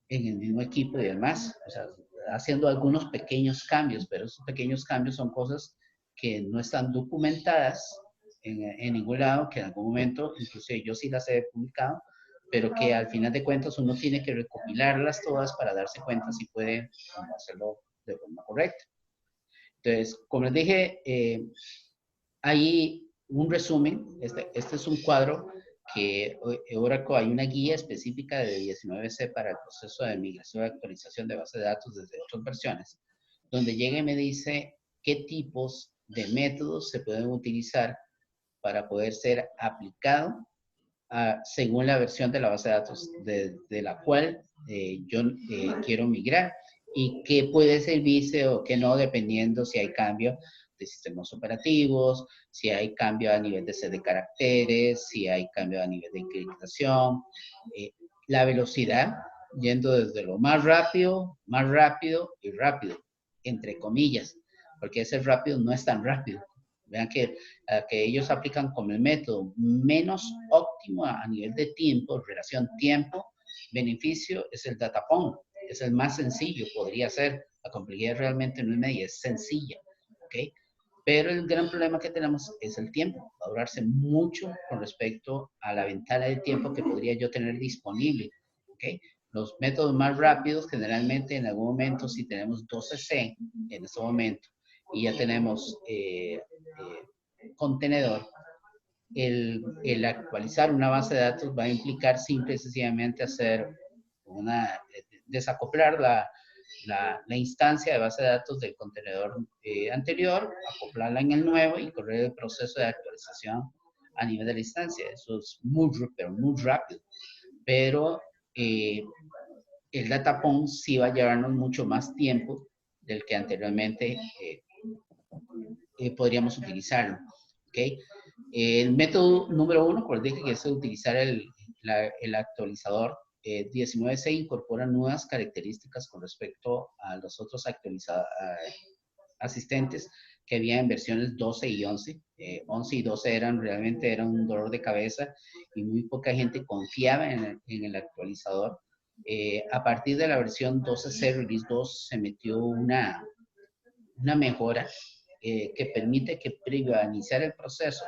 A: en el mismo equipo y demás. O sea, haciendo algunos pequeños cambios, pero esos pequeños cambios son cosas que no están documentadas en ningún lado, que en algún momento, incluso yo sí las he publicado, pero que al final de cuentas uno tiene que recopilarlas todas para darse cuenta si puede hacerlo de forma correcta. Entonces, como les dije, hay un resumen, este es un cuadro que Oracle hay una guía específica de 19C para el proceso de migración y actualización de base de datos desde otras versiones, donde llega y me dice qué tipos de métodos se pueden utilizar para poder ser aplicado según la versión de la base de datos de la cual yo quiero migrar. y qué puede servirse o qué no, dependiendo si hay cambio de sistemas operativos, si hay cambio a nivel de set de caracteres, si hay cambio a nivel de encriptación, la velocidad, yendo desde lo más rápido y rápido, entre comillas, porque ese rápido no es tan rápido. Vean que ellos aplican como el método menos óptimo a nivel de tiempo, relación tiempo-beneficio, es el datapon. Es el más sencillo, podría ser. La complejidad realmente no es media, es sencilla. ¿Ok? Pero el gran problema que tenemos es el tiempo. Va a durarse mucho con respecto a la ventana de tiempo que podría yo tener disponible. ¿Ok? Los métodos más rápidos, generalmente en algún momento, si tenemos 12C en este momento y ya tenemos contenedor, el actualizar una base de datos va a implicar simple y sencillamente hacer desacoplar la instancia de base de datos del contenedor anterior, acoplarla en el nuevo y correr el proceso de actualización a nivel de la instancia. Eso es pero muy rápido. Pero el datapon sí va a llevarnos mucho más tiempo del que anteriormente podríamos utilizarlo. ¿Okay? El método número 1, como les dije, que es utilizar el actualizador 19C, incorpora nuevas características con respecto a los otros asistentes que había en versiones 12 y 11. 11 y 12 realmente eran un dolor de cabeza y muy poca gente confiaba en el actualizador. A partir de la versión 12C Release 2 se metió una mejora que permite que previo a iniciar el proceso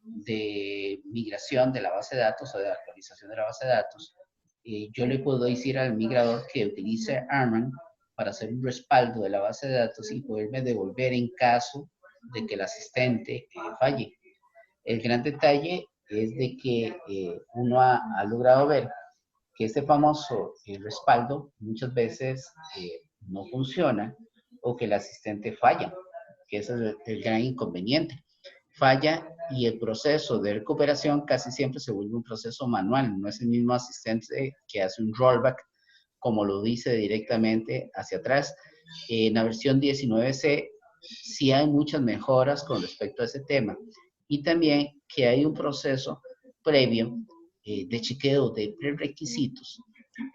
A: de migración de la base de datos o de actualización de la base de datos, yo le puedo decir al migrador que utilice Arman para hacer un respaldo de la base de datos y poderme devolver en caso de que el asistente falle. El gran detalle es de que uno ha logrado ver que este famoso respaldo muchas veces no funciona o que el asistente falla, que ese es el gran inconveniente. Falla y el proceso de recuperación casi siempre se vuelve un proceso manual, no es el mismo asistente que hace un rollback como lo dice directamente hacia atrás. En la versión 19C sí hay muchas mejoras con respecto a ese tema y también que hay un proceso previo de chequeo de prerequisitos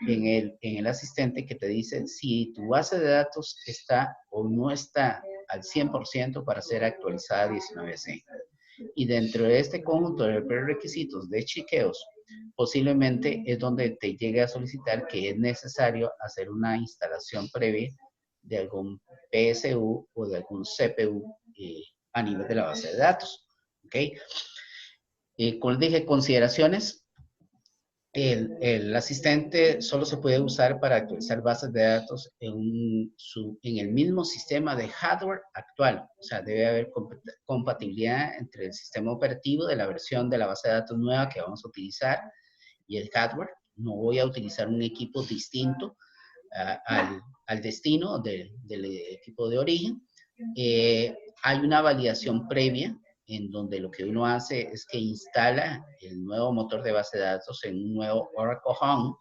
A: en el asistente que te dice si tu base de datos está o no está al 100% para ser actualizada a 19C. Y dentro de este conjunto de prerequisitos de chequeos, posiblemente es donde te llegue a solicitar que es necesario hacer una instalación previa de algún PSU o de algún CPU a nivel de la base de datos. ¿Ok? Como les dije, consideraciones. El asistente solo se puede usar para actualizar bases de datos en el mismo sistema de hardware actual. O sea, debe haber compatibilidad entre el sistema operativo de la versión de la base de datos nueva que vamos a utilizar y el hardware. No voy a utilizar un equipo distinto al destino del equipo de origen. Hay una validación previa en donde lo que uno hace es que instala el nuevo motor de base de datos en un nuevo Oracle Home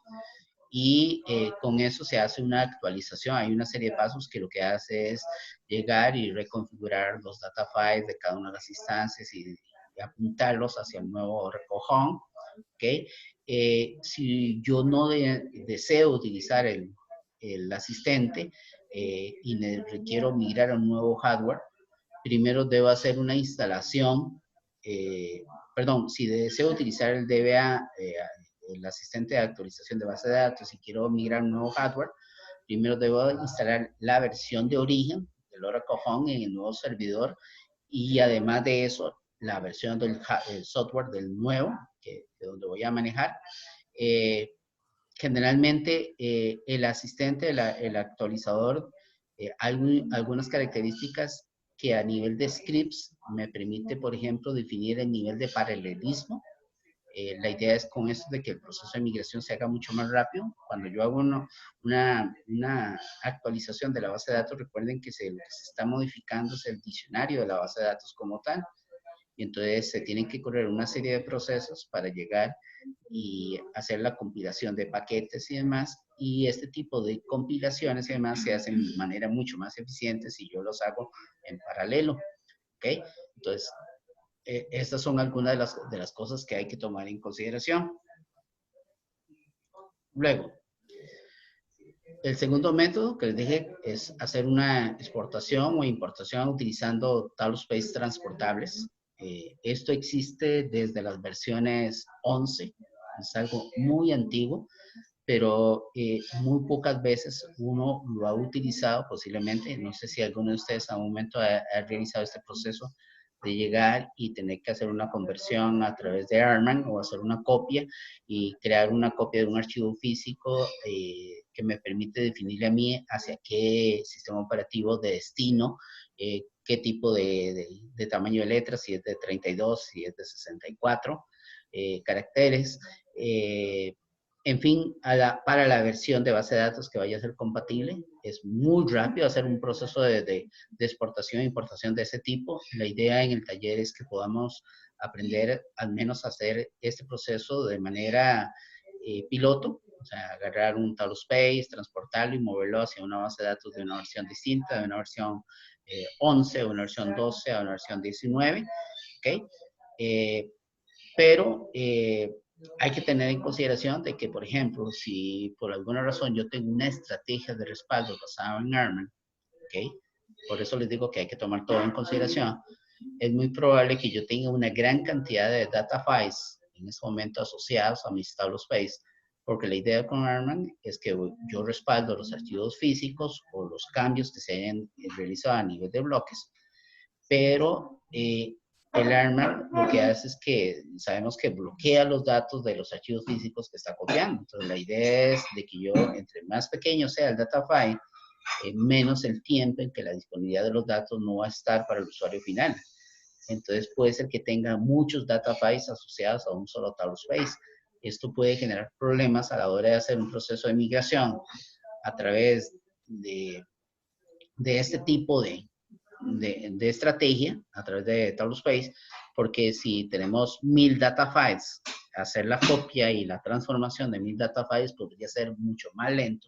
A: y con eso se hace una actualización. Hay una serie de pasos que lo que hace es llegar y reconfigurar los data files de cada una de las instancias y apuntarlos hacia el nuevo Oracle Home. ¿Okay? Si yo no deseo utilizar el asistente y me requiero migrar a un nuevo hardware, primero debo hacer una instalación, perdón, si deseo utilizar el DBA, el asistente de actualización de base de datos, y quiero migrar a un nuevo hardware, primero debo instalar la versión de origen del Oracle Home en el nuevo servidor y además de eso, la versión del software del nuevo, de donde voy a manejar. Generalmente el asistente, el actualizador, hay algunas características que a nivel de scripts me permite, por ejemplo, definir el nivel de paralelismo. La idea es con esto de que el proceso de migración se haga mucho más rápido. Cuando yo hago una actualización de la base de datos, recuerden que lo que se está modificando es el diccionario de la base de datos como tal. Y entonces se tienen que correr una serie de procesos para llegar y hacer la compilación de paquetes y demás y este tipo de compilaciones y demás se hacen de manera mucho más eficiente si yo los hago en paralelo, ¿ok? Entonces, estas son algunas de las cosas que hay que tomar en consideración. Luego, el segundo método que les dije es hacer una exportación o importación utilizando tablospace transportables. Esto existe desde las versiones 11, es algo muy antiguo, pero muy pocas veces uno lo ha utilizado posiblemente. No sé si alguno de ustedes a un momento ha realizado este proceso de llegar y tener que hacer una conversión a través de Arman o hacer una copia y crear una copia de un archivo físico que me permite definirle a mí hacia qué sistema operativo de destino, qué tipo de tamaño de letras, si es de 32, si es de 64 caracteres. En fin, para la versión de base de datos que vaya a ser compatible, es muy rápido hacer un proceso de exportación e importación de ese tipo. La idea en el taller es que podamos aprender al menos a hacer este proceso de manera piloto, o sea, agarrar un tablospace, transportarlo y moverlo hacia una base de datos de una versión distinta, de una versión 11, o una versión 12, a una versión 19, ¿ok? Pero hay que tener en consideración de que, por ejemplo, si por alguna razón yo tengo una estrategia de respaldo basada en Arman, ¿ok? Por eso les digo que hay que tomar todo en consideración. Es muy probable que yo tenga una gran cantidad de data files en este momento asociados a mis tablospace, porque la idea con Arman es que yo respaldo los archivos físicos o los cambios que se hayan realizado a nivel de bloques, pero el ARMA lo que hace es que sabemos que bloquea los datos de los archivos físicos que está copiando. Entonces, la idea es de que yo, entre más pequeño sea el data file, menos el tiempo en que la disponibilidad de los datos no va a estar para el usuario final. Entonces, puede ser que tenga muchos data files asociados a un solo tablospace. Esto puede generar problemas a la hora de hacer un proceso de migración a través de este tipo de estrategia a través de tablospace, porque si tenemos 1000 data files, hacer la copia y la transformación de 1000 data files podría ser mucho más lento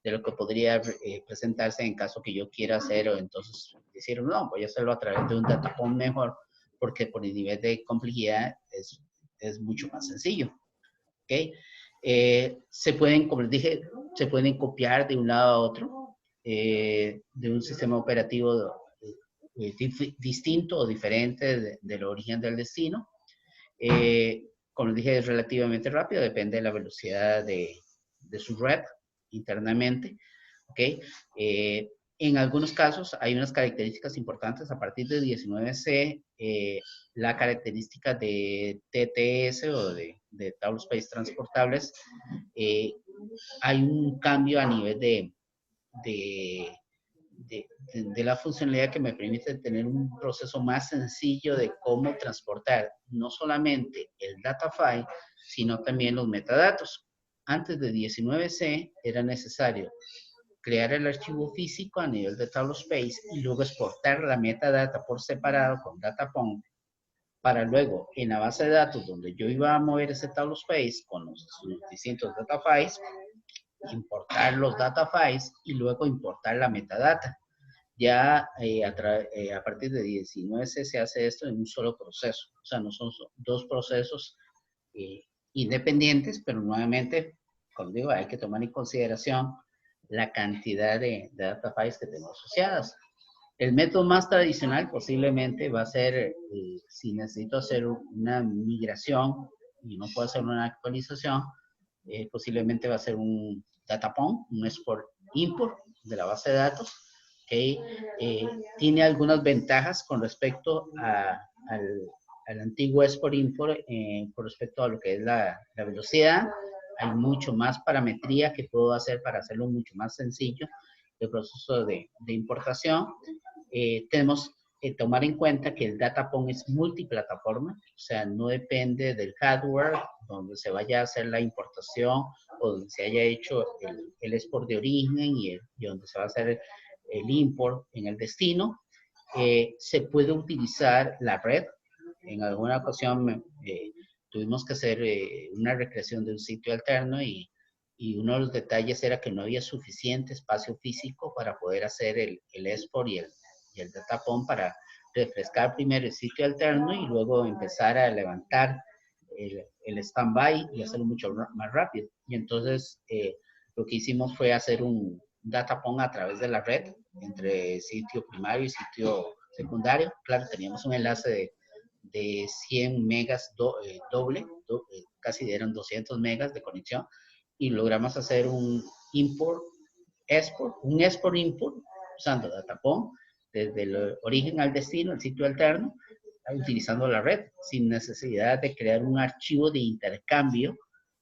A: de lo que podría presentarse en caso que yo quiera hacer, o entonces decir, no, voy a hacerlo a través de un datapon mejor, porque por el nivel de complejidad es mucho más sencillo. ¿Okay? Se pueden, como les dije, se pueden copiar de un lado a otro de un sistema operativo distinto o diferente del origen del destino. Como les dije, es relativamente rápido, depende de la velocidad de su red internamente. ¿Okay? En algunos casos hay unas características importantes. A partir de 19C, la característica de TTS o de tablospace transportables, hay un cambio a nivel de, de la funcionalidad que me permite tener un proceso más sencillo de cómo transportar no solamente el data file, sino también los metadatos. Antes de 19C era necesario crear el archivo físico a nivel de tablospace y luego exportar la metadata por separado con datapon para luego en la base de datos donde yo iba a mover ese tablospace con los distintos data files, importar los data files y luego importar la metadata. Ya a partir de 19 se hace esto en un solo proceso. O sea, no son dos procesos independientes, pero nuevamente, como digo, hay que tomar en consideración la cantidad de data files que tengo asociadas. El método más tradicional posiblemente va a ser, si necesito hacer una migración y no puedo hacer una actualización, posiblemente va a ser un datapon, un export-import de la base de datos, que tiene algunas ventajas con respecto al antiguo export-import con respecto a lo que es la velocidad. Hay mucho más parametría que puedo hacer para hacerlo mucho más sencillo el proceso de importación. Tenemos que tomar en cuenta que el datapon es multiplataforma, o sea, no depende del hardware donde se vaya a hacer la importación o donde se haya hecho el export de origen y donde se va a hacer el import en el destino. Se puede utilizar la red. En alguna ocasión tuvimos que hacer una recreación de un sitio alterno y y uno de los detalles era que no había suficiente espacio físico para poder hacer el export y el data pump para refrescar primero el sitio alterno y luego empezar a levantar el stand-by y hacerlo mucho más rápido. Y entonces lo que hicimos fue hacer un data pump a través de la red entre sitio primario y sitio secundario. Claro, teníamos un enlace de 100 megas doble, casi eran 200 megas de conexión, y logramos hacer un import, export, un export import usando Datapom desde el origen al destino, el sitio alterno, utilizando la red, sin necesidad de crear un archivo de intercambio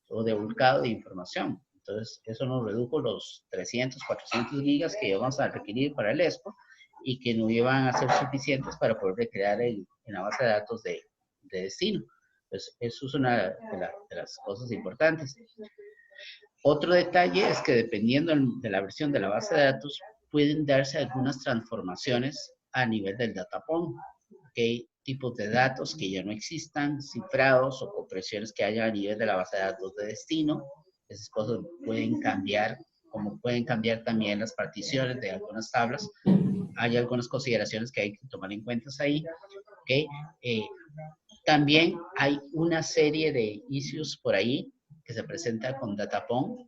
A: o de volcado de información. Entonces, eso nos redujo los 300, 400 gigas que íbamos a requerir para el export y que no iban a ser suficientes para poder recrear en la base de datos de destino. Pues eso es una de las cosas importantes. Otro detalle es que dependiendo de la versión de la base de datos, pueden darse algunas transformaciones a nivel del datapom. ¿Okay? Tipos de datos que ya no existan, cifrados o compresiones que haya a nivel de la base de datos de destino. Esas cosas pueden cambiar, como pueden cambiar también las particiones de algunas tablas. Hay algunas consideraciones que hay que tomar en cuenta ahí. ¿Okay? También hay una serie de issues por ahí que se presenta con Datapom,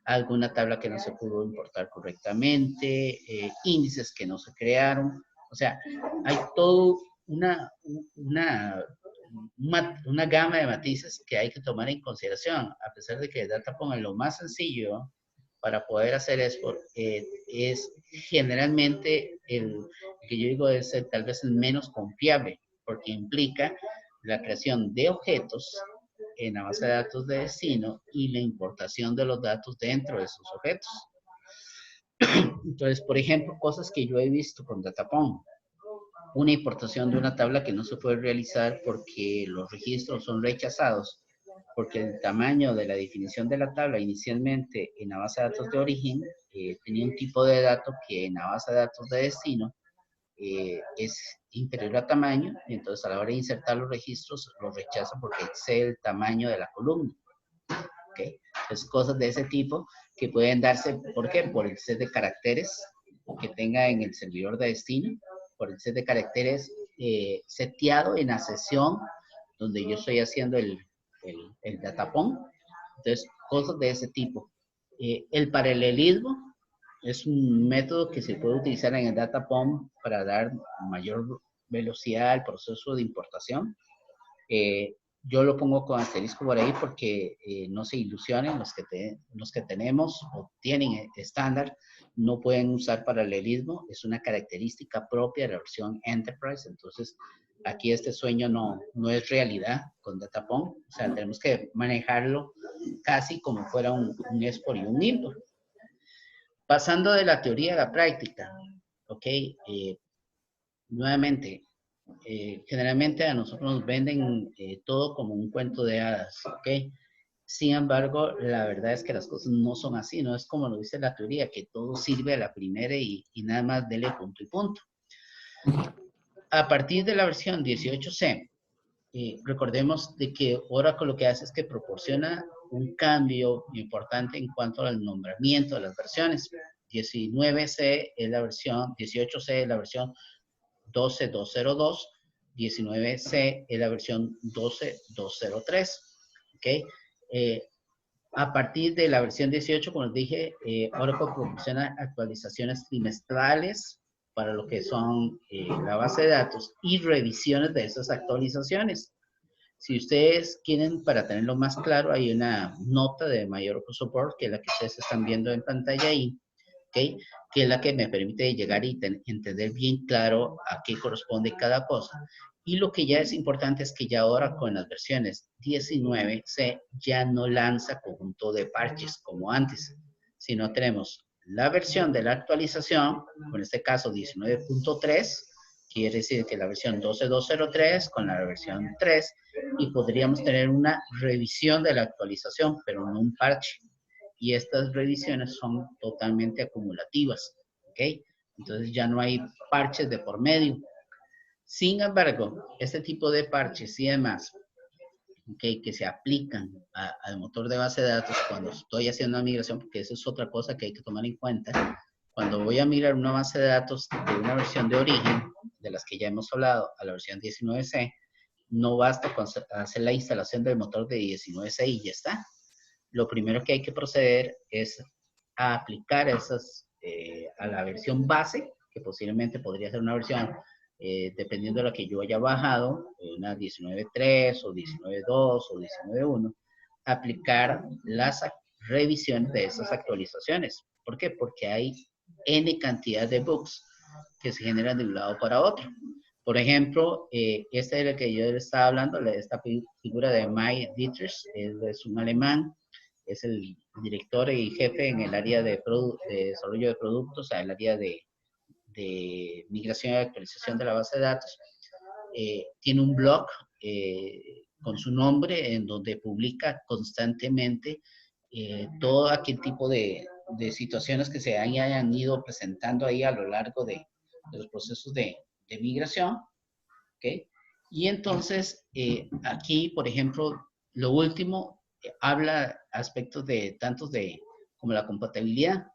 A: alguna tabla que no se pudo importar correctamente, índices que no se crearon. O sea, hay todo una gama de matices que hay que tomar en consideración, a pesar de que Datapom es lo más sencillo para poder hacer export, es generalmente el que yo digo es tal vez el menos confiable, porque implica la creación de objetos en la base de datos de destino y la importación de los datos dentro de esos objetos. Entonces, por ejemplo, cosas que yo he visto con Datapom. Una importación de una tabla que no se puede realizar porque los registros son rechazados, porque el tamaño de la definición de la tabla inicialmente en la base de datos de origen tenía un tipo de dato que en la base de datos de destino es inferior a tamaño, y entonces a la hora de insertar los registros los rechaza porque excede el tamaño de la columna. ¿Okay? Entonces, cosas de ese tipo que pueden darse, ¿por qué? Por el set de caracteres que tenga en el servidor de destino, por el set de caracteres seteado en la sesión donde yo estoy haciendo el datapom. Entonces, cosas de ese tipo. El paralelismo es un método que se puede utilizar en el datapom para dar mayor velocidad al proceso de importación. Yo lo pongo con asterisco por ahí porque no se ilusionen los que tenemos o tienen estándar, no pueden usar paralelismo, es una característica propia de la versión Enterprise, entonces aquí este sueño no es realidad con Datapom, o sea, tenemos que manejarlo casi como fuera un export y un import. Pasando de la teoría a la práctica, ¿ok? Nuevamente, generalmente a nosotros nos venden todo como un cuento de hadas, ¿ok? Sin embargo, la verdad es que las cosas no son así, no es como lo dice la teoría, que todo sirve a la primera y nada más dele punto y punto. A partir de la versión 18C, recordemos de que Oracle lo que hace es que proporciona un cambio importante en cuanto al nombramiento de las versiones. 19C es la versión, 18C es la versión 12.202, 19C es la versión 12.203, ¿ok? A partir de la versión 18, como les dije, Oracle proporciona actualizaciones trimestrales para lo que son la base de datos y revisiones de esas actualizaciones. Si ustedes quieren, para tenerlo más claro, hay una nota de Mayor Support, que es la que ustedes están viendo en pantalla ahí, ¿okay? Que es la que me permite llegar y entender bien claro a qué corresponde cada cosa. Y lo que ya es importante es que ya ahora con las versiones 19C ya no lanza conjunto de parches como antes, sino tenemos la versión de la actualización, en este caso 19.3, quiere decir que la versión 12.203 con la versión 3, y podríamos tener una revisión de la actualización, pero no un parche. Y estas revisiones son totalmente acumulativas, ¿ok? Entonces ya no hay parches de por medio. Sin embargo, este tipo de parches y demás ¿okay? Que se aplican al motor de base de datos cuando estoy haciendo una migración, porque eso es otra cosa que hay que tomar en cuenta. Cuando voy a migrar una base de datos de una versión de origen, de las que ya hemos hablado, a la versión 19C, no basta con hacer la instalación del motor de 19C y ya está. Lo primero que hay que proceder es a aplicar esas a la versión base, que posiblemente podría ser una versión, dependiendo de la que yo haya bajado, una 19.3 o 19.2 o 19.1, aplicar las revisiones de esas actualizaciones. ¿Por qué? Porque hay N cantidad de bugs que se generan de un lado para otro. Por ejemplo, esta de la que yo le estaba hablando, esta figura de Mike Dietrich, es un alemán, es el director y jefe en el área de desarrollo de productos, o sea, el área de migración y actualización de la base de datos. Tiene un blog con su nombre en donde publica constantemente todo aquel tipo de situaciones que se hayan ido presentando ahí a lo largo de los procesos de migración. ¿Okay? Y entonces, aquí, por ejemplo, lo último, habla aspectos de tantos de como la compatibilidad.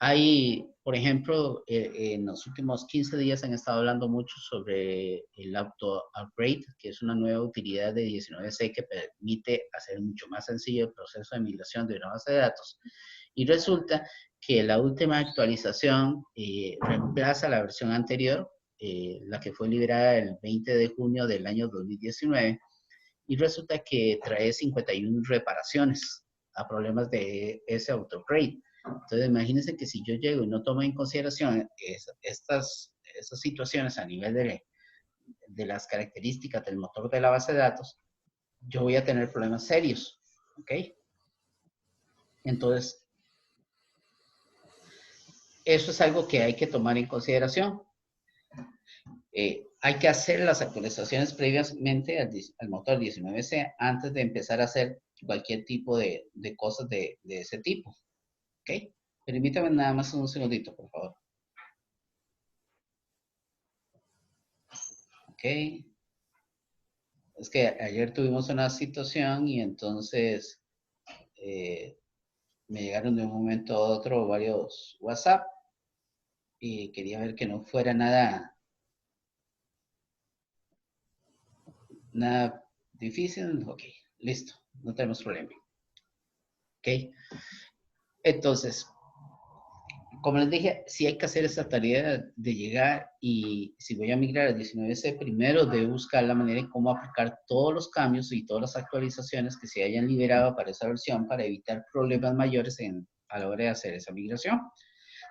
A: Hay, por ejemplo, en los últimos 15 días han estado hablando mucho sobre el auto upgrade, que es una nueva utilidad de 19C que permite hacer mucho más sencillo el proceso de migración de una base de datos. Y resulta que la última actualización reemplaza la versión anterior, la que fue liberada el 20 de junio del año 2019, y resulta que trae 51 reparaciones a problemas de ese autocrate. Entonces, imagínense que si yo llego y no tomo en consideración estas situaciones a nivel de las características del motor de la base de datos, yo voy a tener problemas serios, ¿ok? Entonces, eso es algo que hay que tomar en consideración. Hay que hacer las actualizaciones previamente al motor 19C antes de empezar a hacer cualquier tipo de cosas de ese tipo. ¿Ok? Permítame nada más un segundito, por favor. Ok. Es que ayer tuvimos una situación y entonces me llegaron de un momento a otro varios WhatsApp y quería ver que no fuera nada difícil. Ok, listo, no tenemos problema. Ok, entonces, como les dije, sí hay que hacer esa tarea de llegar y si voy a migrar al 19C, primero debo buscar la manera en cómo aplicar todos los cambios y todas las actualizaciones que se hayan liberado para esa versión para evitar problemas mayores a la hora de hacer esa migración.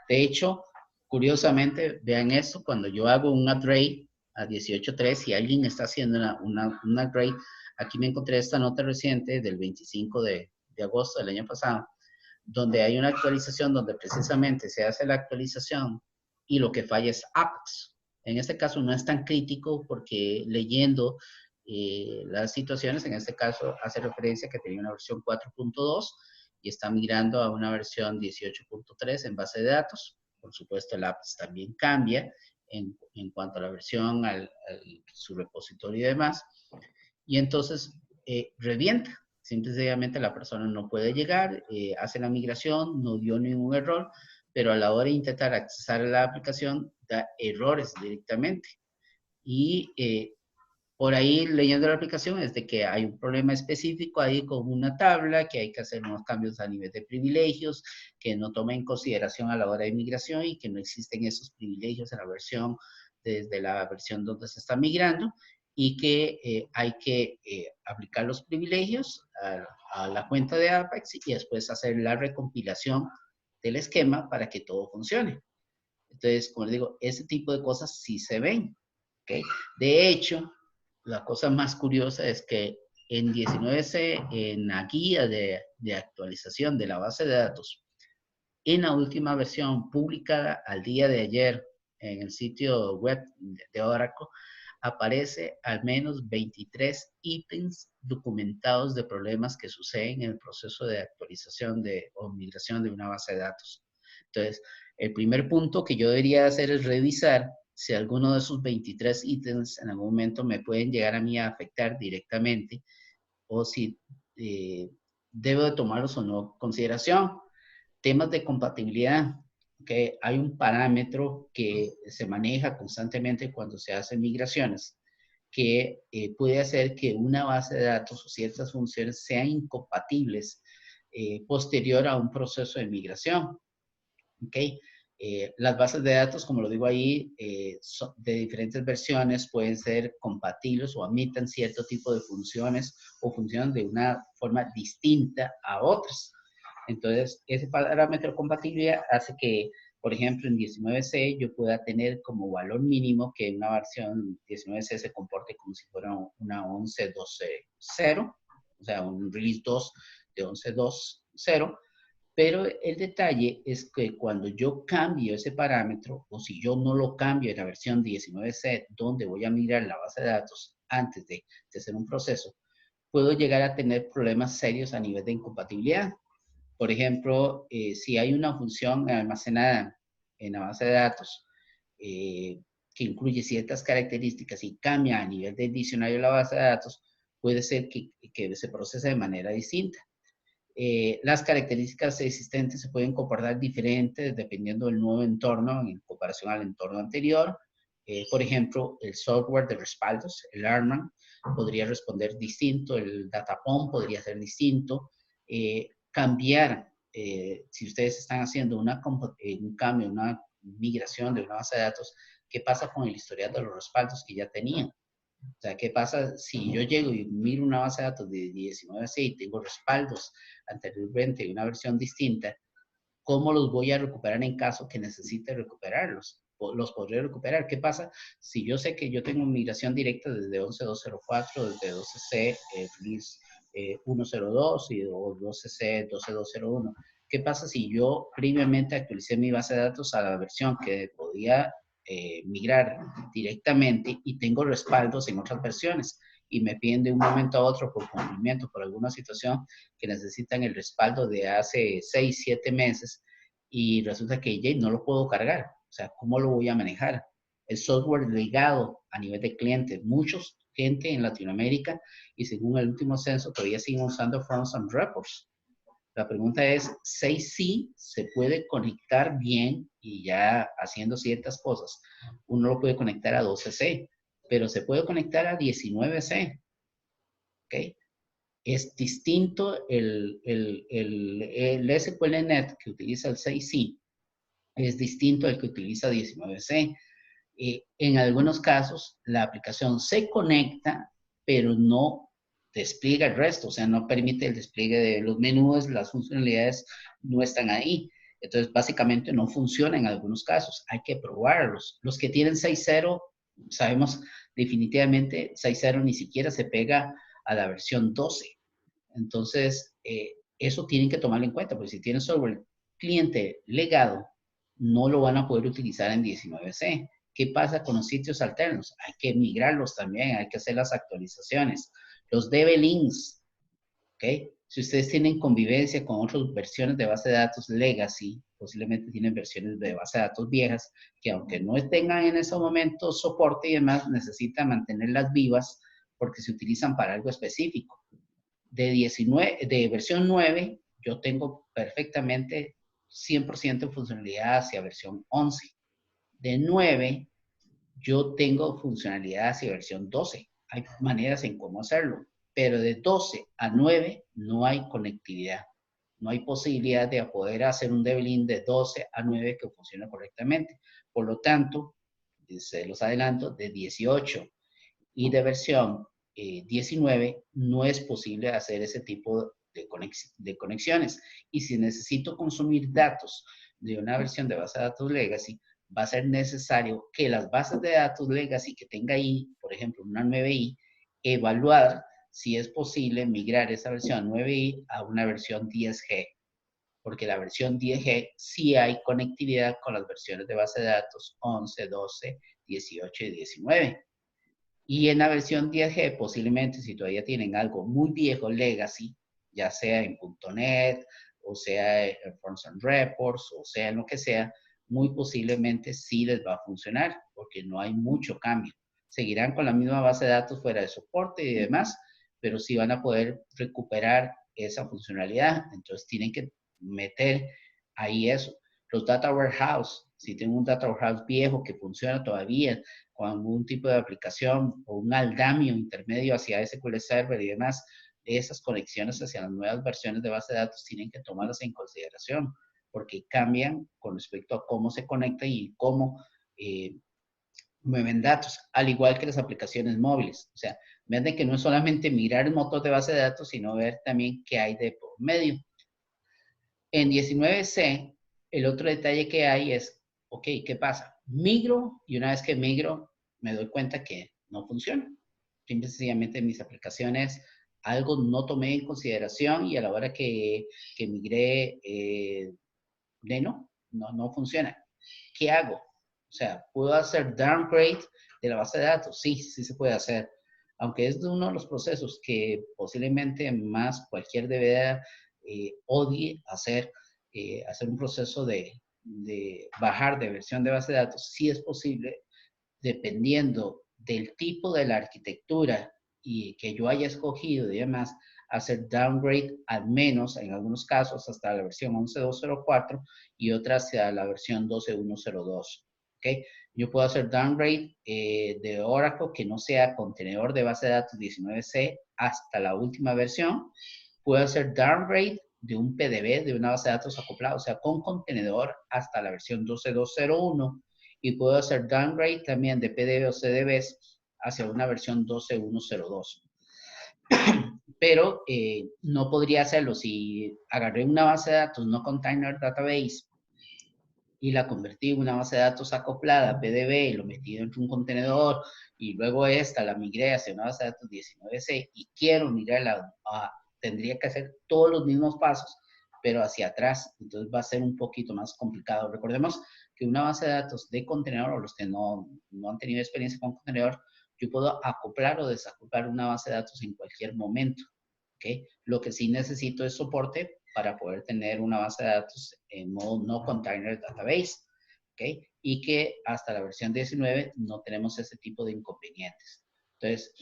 A: De hecho, curiosamente, vean esto, cuando yo hago un upgrade a 18.3, si alguien está haciendo un upgrade, aquí me encontré esta nota reciente del 25 de agosto del año pasado, donde hay una actualización donde precisamente se hace la actualización y lo que falla es Apex. En este caso no es tan crítico porque leyendo las situaciones, en este caso hace referencia que tenía una versión 4.2 y está migrando a una versión 18.3 en base de datos. Por supuesto, el Apex también cambia en cuanto a la versión, su repositorio y demás. Y entonces revienta. Simplemente la persona no puede llegar, hace la migración, no dio ningún error, pero a la hora de intentar accesar a la aplicación da errores directamente. Y por ahí leyendo la aplicación es de que hay un problema específico ahí con una tabla, que hay que hacer unos cambios a nivel de privilegios, que no toma en consideración a la hora de migración y que no existen esos privilegios en la versión, desde la versión donde se está migrando y que hay que aplicar los privilegios a la cuenta de Apex y después hacer la recompilación del esquema para que todo funcione. Entonces, como les digo, ese tipo de cosas sí se ven. ¿Okay? De hecho, la cosa más curiosa es que en 19C, en la guía de actualización de la base de datos, en la última versión publicada al día de ayer en el sitio web de Oracle, aparece al menos 23 ítems documentados de problemas que suceden en el proceso de actualización o migración de una base de datos. Entonces, el primer punto que yo debería hacer es revisar si alguno de esos 23 ítems en algún momento me pueden llegar a mí a afectar directamente o si debo de tomarlos o no en consideración. Temas de compatibilidad. ¿Okay? Hay un parámetro que se maneja constantemente cuando se hacen migraciones que puede hacer que una base de datos o ciertas funciones sean incompatibles posterior a un proceso de migración. ¿Okay? Las bases de datos, como lo digo ahí, de diferentes versiones pueden ser compatibles o admitan cierto tipo de funciones o funcionan de una forma distinta a otras. Entonces, ese parámetro de compatibilidad hace que, por ejemplo, en 19C yo pueda tener como valor mínimo que una versión 19C se comporte como si fuera una 11.12.0, o sea, un release 2 de 11.2.0. Pero el detalle es que cuando yo cambio ese parámetro, o si yo no lo cambio en la versión 19C, donde voy a migrar la base de datos antes de hacer un proceso, puedo llegar a tener problemas serios a nivel de incompatibilidad. Por ejemplo, si hay una función almacenada en la base de datos que incluye ciertas características y cambia a nivel del diccionario de la base de datos, puede ser que se procese de manera distinta. Las características existentes se pueden comportar diferentes dependiendo del nuevo entorno en comparación al entorno anterior. Por ejemplo, el software de respaldos, el ARMAN, podría responder distinto, el DataPOM podría ser distinto. Cambiar, si ustedes están haciendo un cambio, una migración de una base de datos, ¿qué pasa con el historial de los respaldos que ya tenían? O sea, ¿qué pasa si yo llego y miro una base de datos de 19C y tengo respaldos anteriormente de una versión distinta? ¿Cómo los voy a recuperar en caso que necesite recuperarlos? ¿Los podré recuperar? ¿Qué pasa si yo sé que yo tengo migración directa desde 11.204, desde 12C, release 1.02 o 12C, 12.201? ¿Qué pasa si yo previamente actualicé mi base de datos a la versión que podía migrar directamente y tengo respaldos en otras versiones y me piden de un momento a otro por cumplimiento, por alguna situación que necesitan el respaldo de hace 6, 7 meses y resulta que ya no lo puedo cargar? O sea, ¿cómo lo voy a manejar? El software legado a nivel de clientes, muchos gente en Latinoamérica y según el último censo todavía siguen usando Forms and Reports. La pregunta es, 6C se puede conectar bien y ya haciendo ciertas cosas. Uno lo puede conectar a 12C, pero se puede conectar a 19C. ¿Ok? Es distinto el SQLNet que utiliza el 6C, es distinto al que utiliza 19C. En algunos casos, la aplicación se conecta, pero no despliega el resto, o sea, no permite el despliegue de los menús, las funcionalidades no están ahí. Entonces, básicamente no funciona en algunos casos. Hay que probarlos. Los que tienen 6.0, sabemos definitivamente 6.0 ni siquiera se pega a la versión 12. Entonces, eso tienen que tomarlo en cuenta, porque si tienen software cliente legado, no lo van a poder utilizar en 19C. ¿Qué pasa con los sitios alternos? Hay que migrarlos también, hay que hacer las actualizaciones. Los DB links, ¿ok? Si ustedes tienen convivencia con otras versiones de base de datos legacy, posiblemente tienen versiones de base de datos viejas, que aunque no tengan en ese momento soporte y demás, necesitan mantenerlas vivas porque se utilizan para algo específico. De versión 9, yo tengo perfectamente 100% de funcionalidad hacia versión 11. De 9, yo tengo funcionalidad hacia versión 12. Hay maneras en cómo hacerlo, pero de 12 a 9 no hay conectividad. No hay posibilidad de poder hacer un debugging de 12 a 9 que funcione correctamente. Por lo tanto, se los adelanto, de 18 y de versión 19 no es posible hacer ese tipo de conexiones. Y si necesito consumir datos de una versión de base de datos legacy, va a ser necesario que las bases de datos legacy que tenga ahí, por ejemplo, una 9i, evaluar si es posible migrar esa versión 9i a una versión 10G, porque la versión 10G sí hay conectividad con las versiones de base de datos 11, 12, 18 y 19. Y en la versión 10G, posiblemente si todavía tienen algo muy viejo, legacy, ya sea en .NET, o sea en Forms and Reports, o sea en lo que sea, muy posiblemente sí les va a funcionar, porque no hay mucho cambio. Seguirán con la misma base de datos fuera de soporte y demás, pero sí van a poder recuperar esa funcionalidad. Entonces tienen que meter ahí eso. Los data warehouse, si tengo un data warehouse viejo que funciona todavía con algún tipo de aplicación o un andamio intermedio hacia SQL Server y demás, esas conexiones hacia las nuevas versiones de base de datos tienen que tomarlas en consideración porque cambian con respecto a cómo se conecta y cómo mueven datos, al igual que las aplicaciones móviles. O sea, vean de que no es solamente mirar el motor de base de datos, sino ver también qué hay de por medio. En 19C, el otro detalle que hay es, ok, ¿qué pasa? Migro y una vez que migro, me doy cuenta que no funciona. Simple y sencillamente mis aplicaciones, algo no tomé en consideración y a la hora que migré, no funciona. ¿Qué hago? O sea, ¿puedo hacer downgrade de la base de datos? Sí, sí se puede hacer. Aunque es de uno de los procesos que posiblemente más cualquier DBA odie hacer, hacer un proceso de bajar de versión de base de datos, sí es posible, dependiendo del tipo de la arquitectura y que yo haya escogido y demás, hacer downgrade al menos en algunos casos hasta la versión 11.204 y otras hacia la versión 12.102. ¿Okay? Yo puedo hacer downgrade de Oracle que no sea contenedor de base de datos 19C hasta la última versión. Puedo hacer downgrade de un PDB, de una base de datos acoplada, o sea, con contenedor hasta la versión 12.201 y puedo hacer downgrade también de PDB o CDBs hacia una versión 12.102. Pero no podría hacerlo si agarré una base de datos no container database y la convertí en una base de datos acoplada, PDB, y lo metí dentro de un contenedor, y luego esta la migré hacia una base de datos 19C y quiero migrarla, tendría que hacer todos los mismos pasos, pero hacia atrás, entonces va a ser un poquito más complicado. Recordemos que una base de datos de contenedor, o los que no han tenido experiencia con contenedor, yo puedo acoplar o desacoplar una base de datos en cualquier momento. ¿Okay? Lo que sí necesito es soporte para poder tener una base de datos en modo no container database. ¿Okay? Y que hasta la versión 19 no tenemos ese tipo de inconvenientes. Entonces,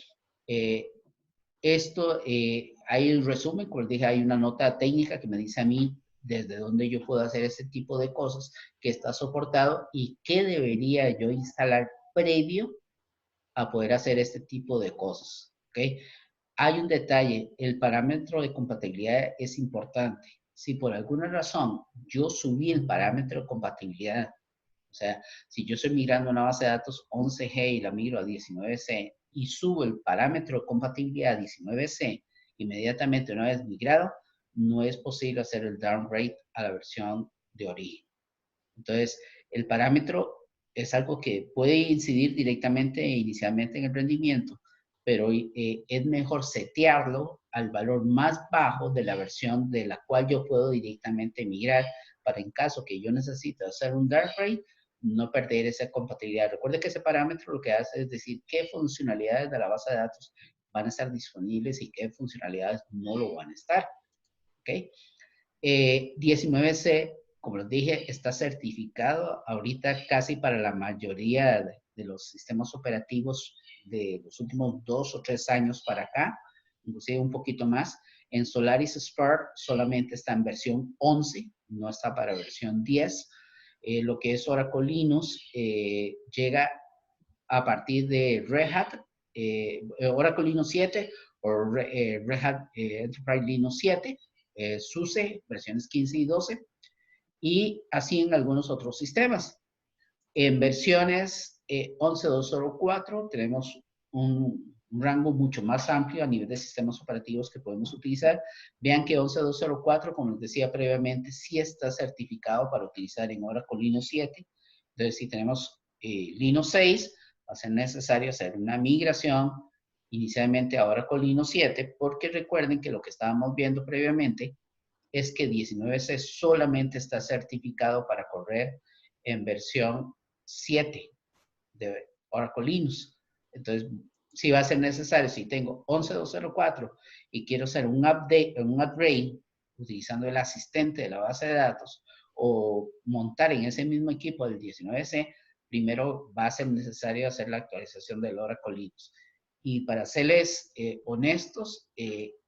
A: hay un resumen, como les dije, hay una nota técnica que me dice a mí desde dónde yo puedo hacer ese tipo de cosas que está soportado y qué debería yo instalar previo a poder hacer este tipo de cosas. ¿Okay? Hay un detalle, el parámetro de compatibilidad es importante. Si por alguna razón yo subí el parámetro de compatibilidad, o sea, si yo estoy migrando una base de datos 11G y la migro a 19C y subo el parámetro de compatibilidad a 19C, inmediatamente una vez migrado, no es posible hacer el downgrade a la versión de origen. Entonces, el parámetro es algo que puede incidir directamente e inicialmente en el rendimiento, pero es mejor setearlo al valor más bajo de la versión de la cual yo puedo directamente migrar para en caso que yo necesite hacer un downgrade, no perder esa compatibilidad. Recuerde que ese parámetro lo que hace es decir qué funcionalidades de la base de datos van a estar disponibles y qué funcionalidades no lo van a estar. ¿Ok? 19C, como les dije, está certificado ahorita casi para la mayoría de los sistemas operativos de los últimos 2 o 3 años para acá, inclusive un poquito más. En Solaris Spark solamente está en versión 11, no está para versión 10. Lo que es Oracle Linux llega a partir de Red Hat, Oracle Linux 7 o Red Hat Enterprise Linux 7, SUSE, versiones 15 y 12, y así en algunos otros sistemas. En versiones 11.204 tenemos un rango mucho más amplio a nivel de sistemas operativos que podemos utilizar. Vean que 11.204, como les decía previamente, sí está certificado para utilizar en Oracle Linux 7. Entonces, si tenemos Linux 6, va a ser necesario hacer una migración inicialmente a Oracle Linux 7, porque recuerden que lo que estábamos viendo previamente es que 19C solamente está certificado para correr en versión 7 de Oracle Linux. Entonces, si va a ser necesario, si tengo 11.204 y quiero hacer un upgrade utilizando el asistente de la base de datos o montar en ese mismo equipo el 19C, primero va a ser necesario hacer la actualización del Oracle Linux. Y para serles honestos,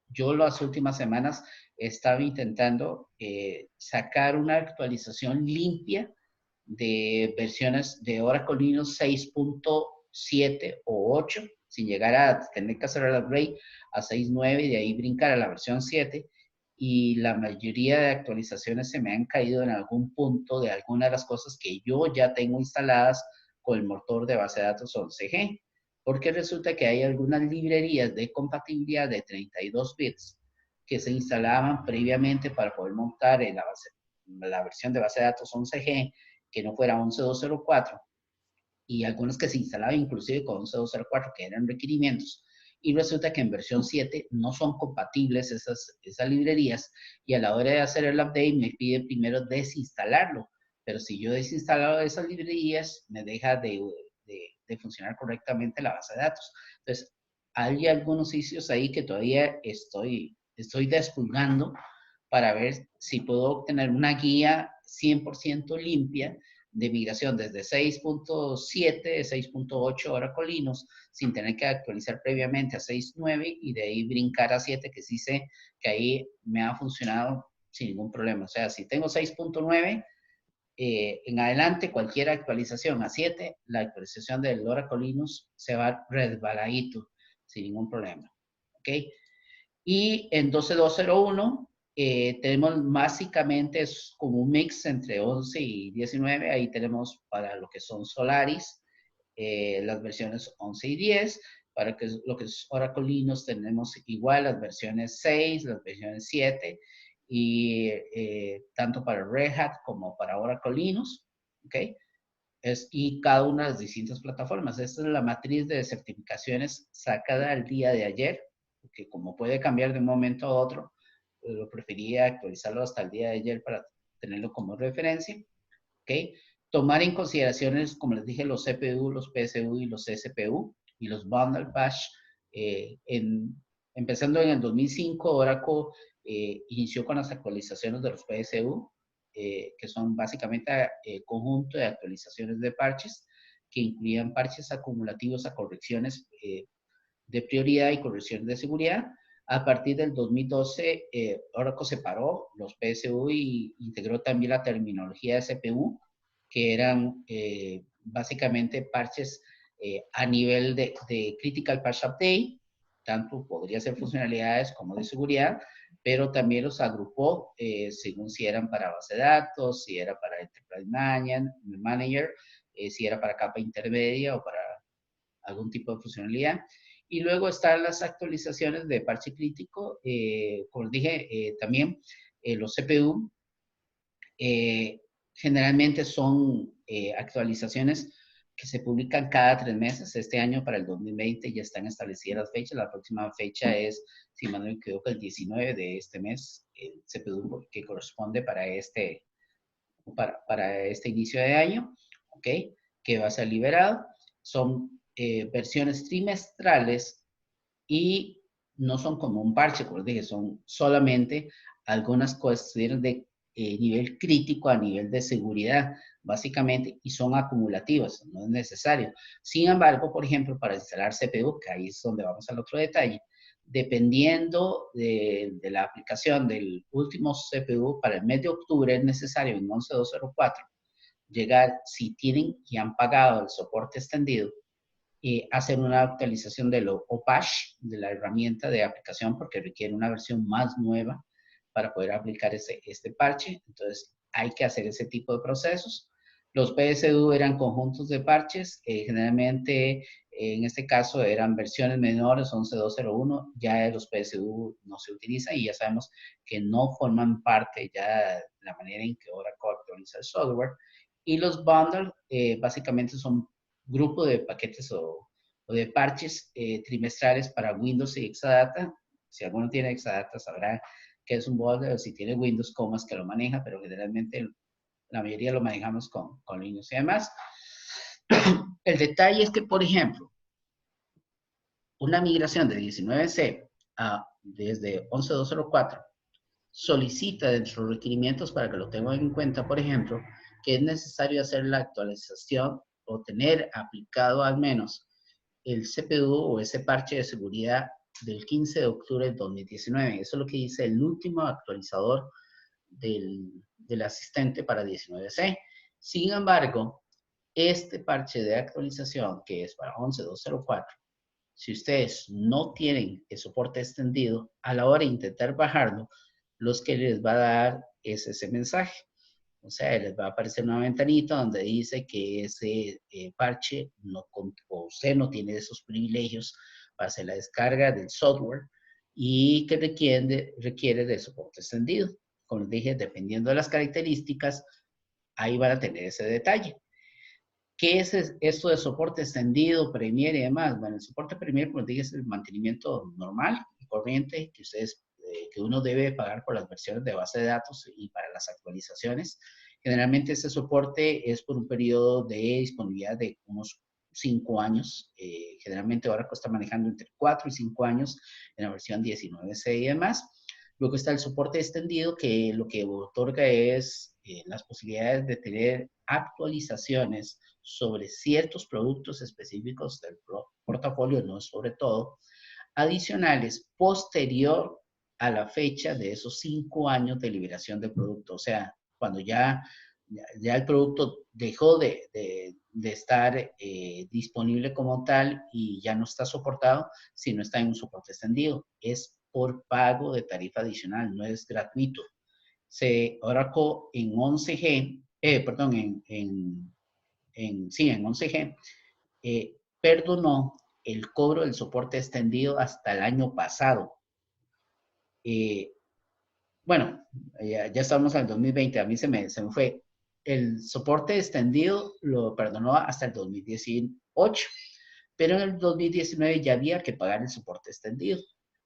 A: yo las últimas semanas he estado intentando sacar una actualización limpia de versiones de Oracle Linux 6.7 o 8, sin llegar a tener que hacer el upgrade a 6.9 y de ahí brincar a la versión 7. Y la mayoría de actualizaciones se me han caído en algún punto de alguna de las cosas que yo ya tengo instaladas con el motor de base de datos 11G. Porque resulta que hay algunas librerías de compatibilidad de 32 bits que se instalaban previamente para poder montar en la versión de base de datos 11G que no fuera 11.204 y algunos que se instalaban inclusive con 11.204 que eran requerimientos. Y resulta que en versión 7 no son compatibles esas librerías y a la hora de hacer el update me pide primero desinstalarlo. Pero si yo desinstalo esas librerías, me deja de funcionar correctamente la base de datos. Entonces, hay algunos sitios ahí que todavía estoy despulgando para ver si puedo obtener una guía 100% limpia de migración desde 6.7, 6.8 Oracle Linux, sin tener que actualizar previamente a 6.9 y de ahí brincar a 7, que sí sé que ahí me ha funcionado sin ningún problema. O sea, si tengo 6.9, en adelante cualquier actualización a 7, la actualización del Oracle Linux se va resbaladito, sin ningún problema. ¿Ok? Y en 12.201 tenemos básicamente es como un mix entre 11 y 19. Ahí tenemos para lo que son Solaris, las versiones 11 y 10. Para lo que es Oracle Linux tenemos igual las versiones 6, las versiones 7. Y tanto para Red Hat como para Oracle Linux. ¿Ok? Y cada una de las distintas plataformas. Esta es la matriz de certificaciones sacada el día de ayer, que como puede cambiar de un momento a otro, lo prefería actualizarlo hasta el día de ayer para tenerlo como referencia. ¿Okay? Tomar en consideraciones, como les dije, los CPU, los PSU y los CPU y los bundle bash. Empezando en el 2005, Oracle inició con las actualizaciones de los PSU, que son básicamente conjunto de actualizaciones de parches que incluían parches acumulativos a correcciones de prioridad y correcciones de seguridad. A partir del 2012, Oracle separó los PSU y integró también la terminología de CPU, que eran básicamente parches a nivel de Critical Patch Update, tanto podría ser funcionalidades como de seguridad, pero también los agrupó según si eran para base de datos, si era para Enterprise Manager, si era para capa intermedia o para algún tipo de funcionalidad. Y luego están las actualizaciones de parche crítico, como dije, también los CPU, generalmente son actualizaciones que se publican cada 3 meses. Este año para el 2020 ya están establecidas las fechas. La próxima fecha es, si mal no me equivoco, el 19 de este mes, el CPU que corresponde para este inicio de año, ¿ok? Que va a ser liberado. Son versiones trimestrales y no son como un parche, como les dije, son solamente algunas cuestiones de nivel crítico a nivel de seguridad, básicamente, y son acumulativas, no es necesario. Sin embargo, por ejemplo, para instalar CPU, que ahí es donde vamos al otro detalle, dependiendo de la aplicación del último CPU, para el mes de octubre es necesario en 11.204 llegar, si tienen y han pagado el soporte extendido, hacer una actualización de lo OPASH, de la herramienta de aplicación, porque requiere una versión más nueva para poder aplicar este parche. Entonces, hay que hacer ese tipo de procesos. Los PSU eran conjuntos de parches, generalmente en este caso eran versiones menores, 11.201, ya los PSU no se utilizan y ya sabemos que no forman parte ya de la manera en que Oracle actualiza el software. Y los bundles básicamente son grupo de paquetes o de parches trimestrales para Windows y Exadata. Si alguno tiene Exadata sabrá que es un bundle, o si tiene Windows, cómo es que lo maneja, pero generalmente la mayoría lo manejamos con Linux y además. El detalle es que, por ejemplo, una migración de 19C desde 11.204 solicita dentro de los requerimientos, para que lo tengan en cuenta, por ejemplo, que es necesario hacer la actualización o tener aplicado al menos el CPU o ese parche de seguridad del 15 de octubre del 2019. Eso es lo que dice el último actualizador del asistente para 19C. Sin embargo, este parche de actualización, que es para 11.204, si ustedes no tienen el soporte extendido, a la hora de intentar bajarlo, los que les va a dar es ese mensaje. O sea, les va a aparecer una ventanita donde dice que ese parche o usted no tiene esos privilegios para hacer la descarga del software y que requiere de soporte extendido. Como les dije, dependiendo de las características, ahí van a tener ese detalle. ¿Qué es esto de soporte extendido, Premier y demás? Bueno, el soporte Premier, como les dije, es el mantenimiento normal y corriente que uno debe pagar por las versiones de base de datos y para las actualizaciones. Generalmente este soporte es por un periodo de disponibilidad de unos 5 años. Generalmente ahora está manejando entre 4 y 5 años en la versión 19C y demás. Luego está el soporte extendido, que lo que otorga es las posibilidades de tener actualizaciones sobre ciertos productos específicos del portafolio, no sobre todo, adicionales posterior a la fecha de esos 5 años de liberación del producto. O sea, cuando ya el producto dejó de estar disponible como tal y ya no está soportado, si no está en un soporte extendido. Es por pago de tarifa adicional, no es gratuito. Oracle en 11G, perdón, en 11G, perdonó el cobro del soporte extendido hasta el año pasado. Bueno, ya estamos en el 2020, a mí se me fue. El soporte extendido lo perdonó hasta el 2018, pero en el 2019 ya había que pagar el soporte extendido.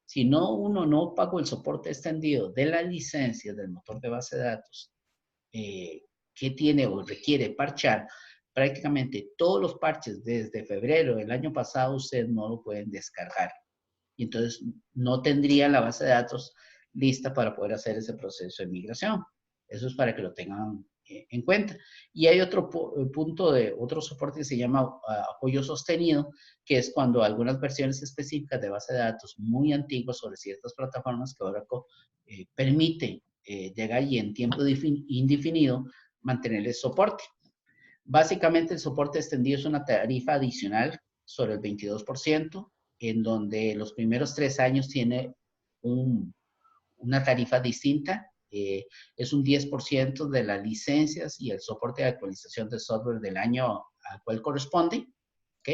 A: Si uno no pagó el soporte extendido de la licencia del motor de base de datos que tiene o requiere parchar, prácticamente todos los parches desde febrero del año pasado ustedes no lo pueden descargar. Y entonces no tendría la base de datos lista para poder hacer ese proceso de migración. Eso es para que lo tengan en cuenta. Y hay otro punto de otro soporte que se llama apoyo sostenido, que es cuando algunas versiones específicas de base de datos muy antiguas sobre ciertas plataformas que Oracle permite llegar y en tiempo indefinido mantener el soporte. Básicamente el soporte extendido es una tarifa adicional sobre el 22%, en donde los primeros 3 años tiene una tarifa distinta. Es un 10% de las licencias y el soporte de actualización de software del año al cual corresponde. ¿Ok?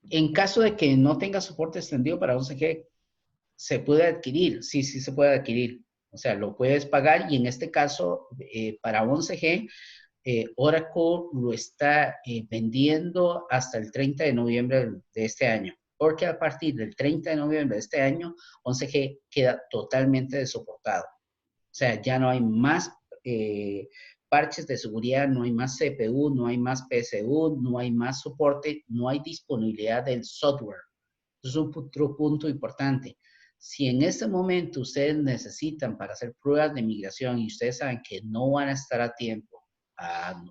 A: En caso de que no tenga soporte extendido para 11G, ¿se puede adquirir? Sí, sí se puede adquirir. O sea, lo puedes pagar y en este caso, para 11G, Oracle lo está vendiendo hasta el 30 de noviembre de este año. Porque a partir del 30 de noviembre de este año, 11G queda totalmente desoportado. O sea, ya no hay más parches de seguridad, no hay más CPU, no hay más PSU, no hay más soporte, no hay disponibilidad del software. Eso es otro punto importante. Si en este momento ustedes necesitan para hacer pruebas de migración y ustedes saben que no van a estar a tiempo a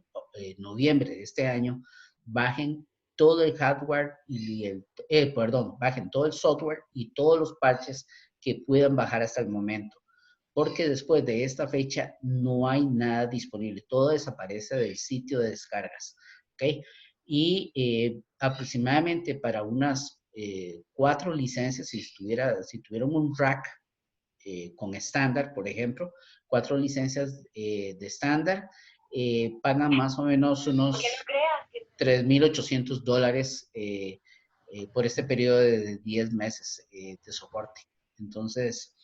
A: noviembre de este año, bajen todo el hardware bajen todo el software y todos los parches que puedan bajar hasta el momento. Porque después de esta fecha no hay nada disponible. Todo desaparece del sitio de descargas. ¿Ok? Y aproximadamente para unas 4 licencias, si tuvieran un rack con estándar, por ejemplo, 4 licencias de estándar, pagan más o menos unos $3,800 por este periodo de 10 meses de soporte. Entonces,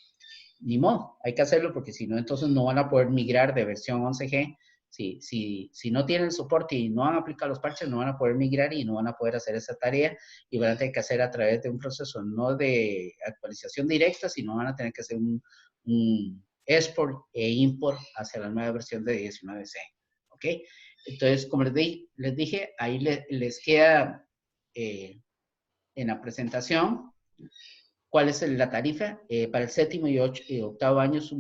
A: ni modo, hay que hacerlo porque si no, entonces no van a poder migrar de versión 11G. Si no tienen soporte y no han aplicado los parches, no van a poder migrar y no van a poder hacer esa tarea y van a tener que hacer a través de un proceso no de actualización directa, sino van a tener que hacer un export e import hacia la nueva versión de 19C. ¿Ok? Entonces, como les dije, ahí les queda en la presentación cuál es la tarifa. Para el séptimo y octavo año es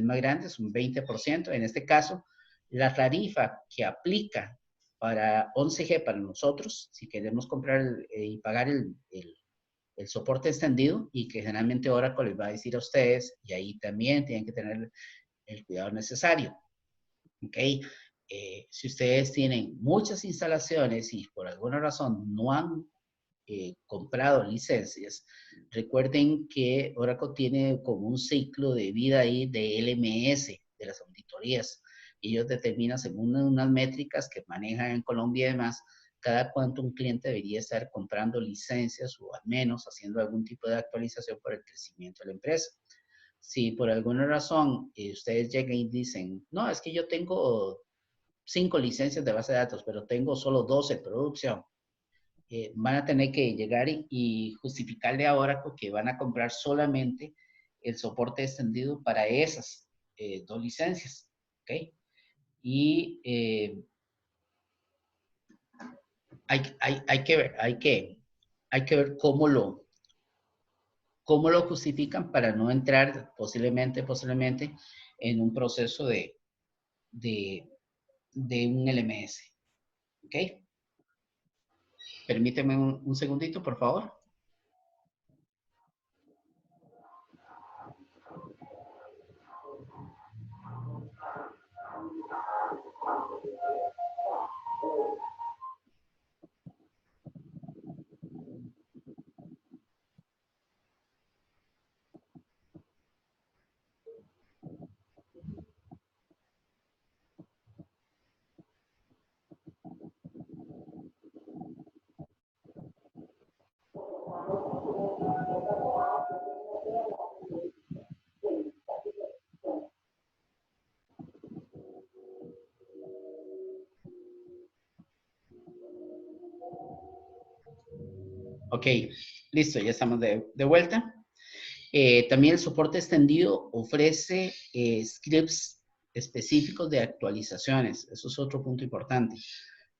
A: más grande, es un 20%. En este caso, la tarifa que aplica para 11G, para nosotros, si queremos comprar y pagar el soporte extendido, y que generalmente Oracle les va a decir a ustedes, y ahí también tienen que tener el cuidado necesario. ¿Ok? Si ustedes tienen muchas instalaciones y por alguna razón no han comprado licencias, recuerden que Oracle tiene como un ciclo de vida ahí de LMS, de las auditorías. Ellos determinan según unas métricas que manejan en Colombia y demás, cada cuánto un cliente debería estar comprando licencias o al menos haciendo algún tipo de actualización para el crecimiento de la empresa. Si por alguna razón ustedes llegan y dicen, no, es que yo tengo 5 licencias de base de datos, pero tengo solo 12 en producción, van a tener que llegar y justificarle a Oracle que van a comprar solamente el soporte extendido para esas 2 licencias. ¿Ok? Y hay que ver, hay que ver cómo lo justifican para no entrar posiblemente en un proceso de, de un LMS. ¿Ok? Permíteme un segundito, por favor. Ok, listo, ya estamos de vuelta. También el soporte extendido ofrece scripts específicos de actualizaciones. Eso es otro punto importante.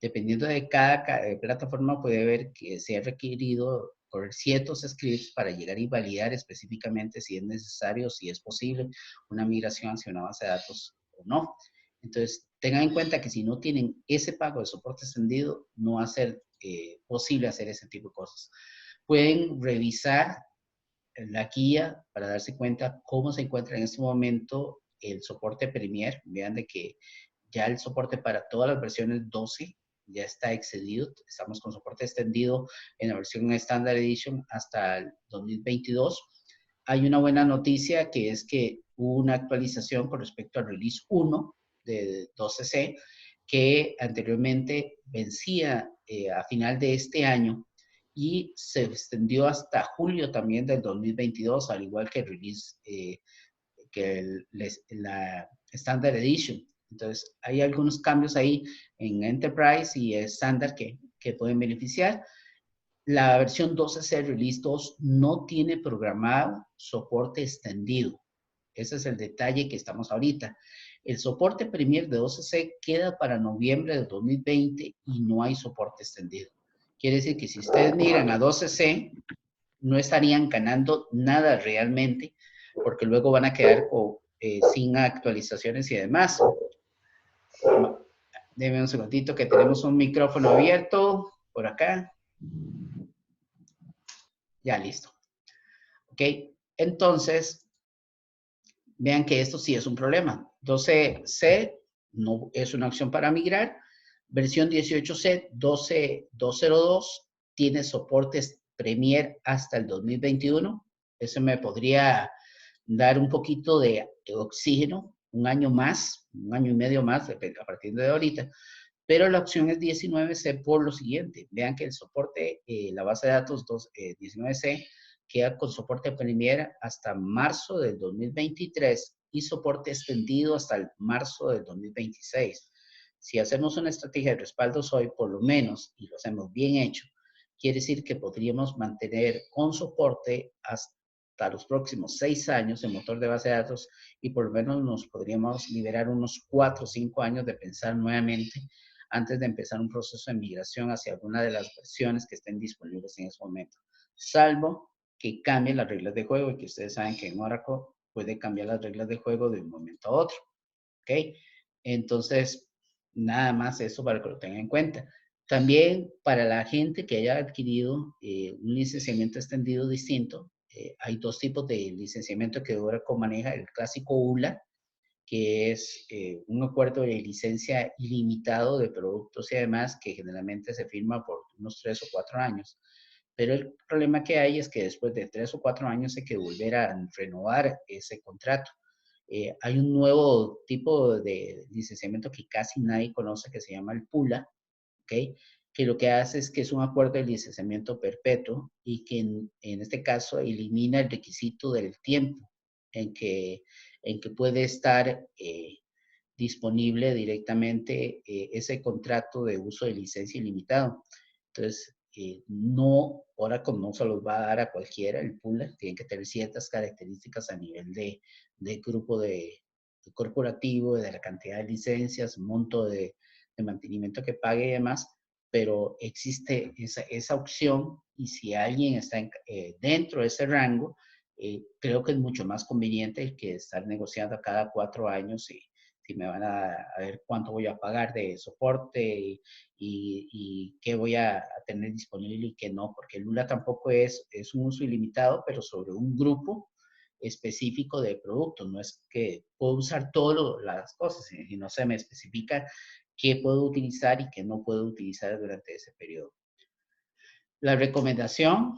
A: Dependiendo de cada plataforma, puede ver que se ha requerido correr ciertos scripts para llegar y validar específicamente si es necesario, si es posible una migración hacia una base de datos o no. Entonces, tengan en cuenta que si no tienen ese pago de soporte extendido, no va a ser posible hacer ese tipo de cosas. Pueden revisar la guía para darse cuenta cómo se encuentra en este momento el soporte Premier. Vean de que ya el soporte para todas las versiones 12 ya está excedido. Estamos con soporte extendido en la versión Standard Edition hasta el 2022. Hay una buena noticia que es que hubo una actualización con respecto al release 1 de 12C que anteriormente vencía a final de este año y se extendió hasta julio también del 2022, al igual que el release, la Standard Edition. Entonces, hay algunos cambios ahí en Enterprise y Standard que pueden beneficiar. La versión 12C Release 2 no tiene programado soporte extendido. Ese es el detalle que estamos ahorita. El soporte Premier de 12C queda para noviembre de 2020 y no hay soporte extendido. Quiere decir que si ustedes miran a 12C, no estarían ganando nada realmente, porque luego van a quedar sin actualizaciones y demás. Denme un segundito que tenemos un micrófono abierto por acá. Ya, listo. Ok, entonces, vean que esto sí es un problema. 12C no es una opción para migrar. Versión 18C 12202 tiene soportes Premier hasta el 2021. Eso me podría dar un poquito de oxígeno, un año más, un año y medio más, a partir de ahorita. Pero la opción es 19C por lo siguiente. Vean que el soporte, la base de datos 19C, queda con soporte Premier hasta marzo del 2023 y soporte extendido hasta el marzo del 2026. Si hacemos una estrategia de respaldos hoy, por lo menos, y lo hacemos bien hecho, quiere decir que podríamos mantener con soporte hasta los próximos 6 años el motor de base de datos y por lo menos nos podríamos liberar unos 4 o 5 años de pensar nuevamente antes de empezar un proceso de migración hacia alguna de las versiones que estén disponibles en ese momento. Salvo que cambien las reglas de juego y que ustedes saben que en Oracle puede cambiar las reglas de juego de un momento a otro. ¿Ok? Entonces, Nada más eso para que lo tengan en cuenta. También para la gente que haya adquirido un licenciamiento extendido distinto, hay dos tipos de licenciamiento que Oracle maneja, el clásico ULA, que es un acuerdo de licencia ilimitado de productos y demás, que generalmente se firma por unos 3 o 4 años. Pero el problema que hay es que después de 3 o 4 años hay que volver a renovar ese contrato. Hay un nuevo tipo de licenciamiento que casi nadie conoce que se llama el PULA, ¿ok? Que lo que hace es que es un acuerdo de licenciamiento perpetuo y que en este caso elimina el requisito del tiempo en que puede estar disponible directamente ese contrato de uso de licencia ilimitado. Entonces, no, Oracle no se los va a dar a cualquiera el pooler, tienen que tener ciertas características a nivel de grupo de corporativo, de la cantidad de licencias, monto de mantenimiento que pague y demás, pero existe esa opción y si alguien está dentro de ese rango, creo que es mucho más conveniente que estar negociando cada 4 años y si me van a ver cuánto voy a pagar de soporte y qué voy a tener disponible y qué no, porque el Lula tampoco es un uso ilimitado, pero sobre un grupo específico de productos. No es que puedo usar todas las cosas y no se me especifica qué puedo utilizar y qué no puedo utilizar durante ese periodo. La recomendación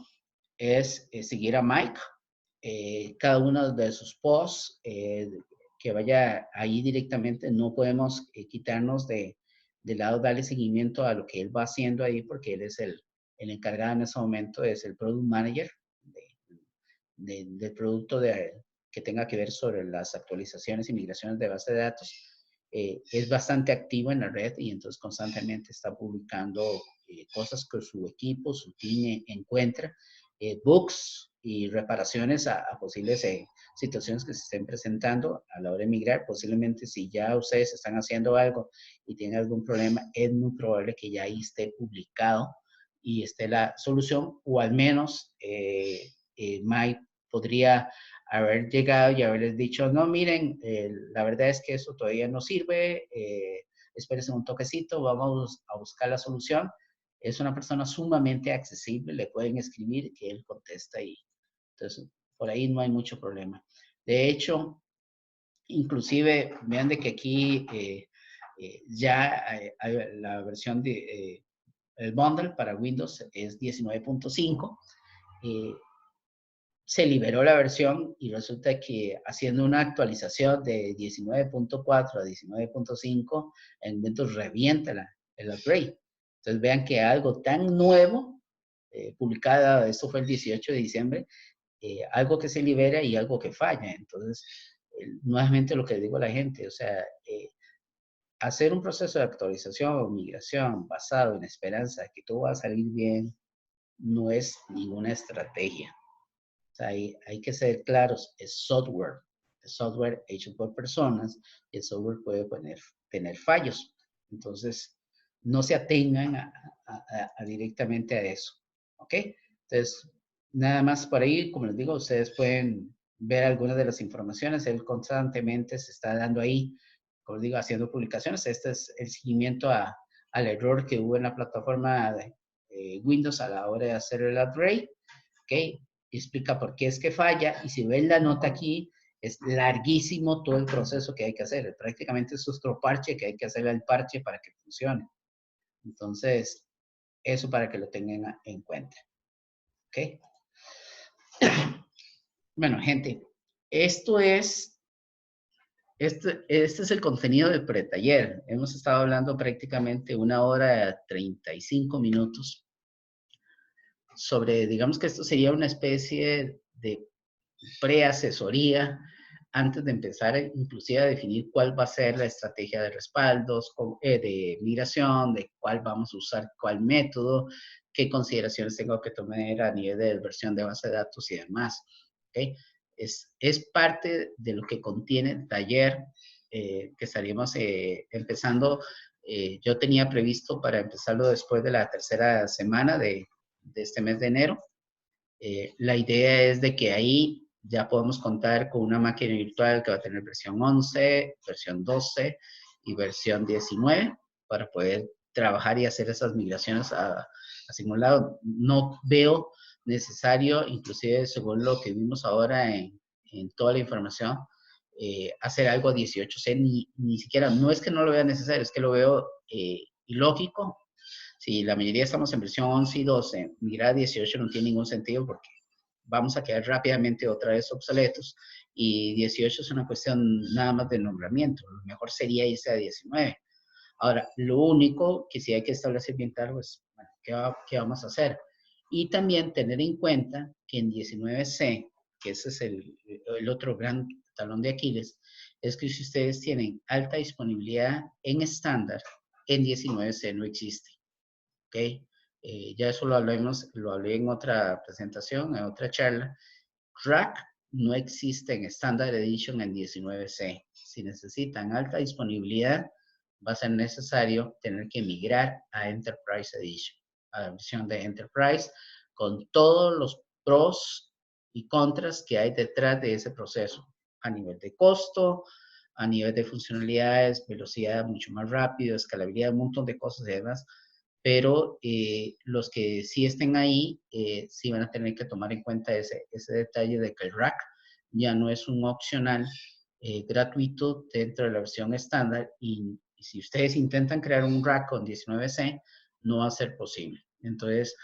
A: es seguir a Mike, cada uno de sus posts, que vaya ahí directamente. No podemos quitarnos de lado, darle seguimiento a lo que él va haciendo ahí, porque él es el encargado en ese momento, es el product manager del producto que tenga que ver sobre las actualizaciones y migraciones de base de datos. Es bastante activo en la red y entonces constantemente está publicando cosas que su equipo, su team encuentra, bugs y reparaciones a posibles situaciones que se estén presentando a la hora de migrar. Posiblemente si ya ustedes están haciendo algo y tienen algún problema, es muy probable que ya ahí esté publicado y esté la solución, o al menos Mike podría haber llegado y haberles dicho, no, miren, la verdad es que eso todavía no sirve, espérense un toquecito, vamos a buscar la solución. Es una persona sumamente accesible, le pueden escribir que él contesta y entonces por ahí no hay mucho problema. De hecho, inclusive, vean de que aquí ya la versión de el bundle para Windows es 19.5. Se liberó la versión y resulta que haciendo una actualización de 19.4 a 19.5, en Windows revienta el upgrade. Entonces vean que algo tan nuevo, publicada, esto fue el 18 de diciembre, algo que se libera y algo que falla. Entonces, nuevamente lo que digo a la gente, o sea, hacer un proceso de actualización o migración basado en esperanza de que todo va a salir bien, no es ninguna estrategia. O sea, hay que ser claros, es software hecho por personas y el software puede tener fallos. Entonces, no se atengan directamente a eso. ¿Ok? Entonces, nada más por ahí, como les digo, ustedes pueden ver algunas de las informaciones. Él constantemente se está dando ahí, como les digo, haciendo publicaciones. Este es el seguimiento al error que hubo en la plataforma de Windows a la hora de hacer el upgrade. ¿Ok? Explica por qué es que falla y si ven la nota aquí, es larguísimo todo el proceso que hay que hacer. Prácticamente es otro parche que hay que hacerle al parche para que funcione. Entonces, eso para que lo tengan en cuenta. ¿Ok? Bueno, gente, este es el contenido del pretaller. Hemos estado hablando prácticamente 1 hora 35 minutos sobre, digamos que esto sería una especie de preasesoría antes de empezar inclusive a definir cuál va a ser la estrategia de respaldos, de migración, de cuál vamos a usar, cuál método, qué consideraciones tengo que tomar a nivel de versión de base de datos y demás. ¿Okay? Es parte de lo que contiene el taller que estaríamos empezando. Yo tenía previsto para empezarlo después de la tercera semana de este mes de enero. La idea es de que ahí ya podemos contar con una máquina virtual que va a tener versión 11, versión 12 y versión 19. para poder trabajar y hacer esas migraciones a simulado. No veo necesario, inclusive según lo que vimos ahora en toda la información, hacer algo a 18C, ni siquiera, no es que no lo vea necesario, es que lo veo ilógico. Si la mayoría estamos en versión 11 y 12, migrar a 18 no tiene ningún sentido porque vamos a quedar rápidamente otra vez obsoletos y 18 es una cuestión nada más de nombramiento. Lo mejor sería irse a 19. Ahora, lo único que sí hay que establecer bien claro es, bueno, ¿qué vamos a hacer? Y también tener en cuenta que en 19C, que ese es el otro gran talón de Aquiles, es que si ustedes tienen alta disponibilidad en estándar, en 19C no existe. ¿Ok? Ya eso lo hablé en otra presentación, en otra charla. Rack no existe en Standard Edition en 19C. Si necesitan alta disponibilidad, va a ser necesario tener que migrar a Enterprise Edition, a la versión de Enterprise, con todos los pros y contras que hay detrás de ese proceso, a nivel de costo, a nivel de funcionalidades, velocidad mucho más rápido, escalabilidad, un montón de cosas y demás, pero los que sí estén ahí, sí van a tener que tomar en cuenta ese detalle de que el rack ya no es un opcional gratuito dentro de la versión estándar y si ustedes intentan crear un rack con 19C, no va a ser posible. Entonces,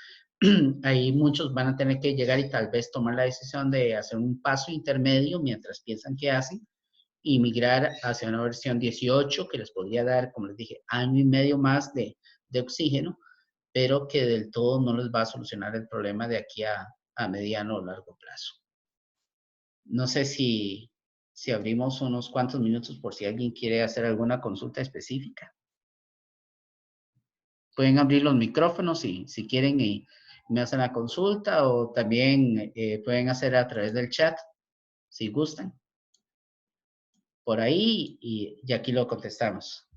A: ahí muchos van a tener que llegar y tal vez tomar la decisión de hacer un paso intermedio mientras piensan qué hacen y migrar hacia una versión 18 que les podría dar, como les dije, año y medio más de oxígeno, pero que del todo no les va a solucionar el problema de aquí a mediano o largo plazo. No sé si abrimos unos cuantos minutos por si alguien quiere hacer alguna consulta específica. Pueden abrir los micrófonos si quieren y me hacen la consulta o también pueden hacer a través del chat si gustan. Por ahí y aquí lo contestamos.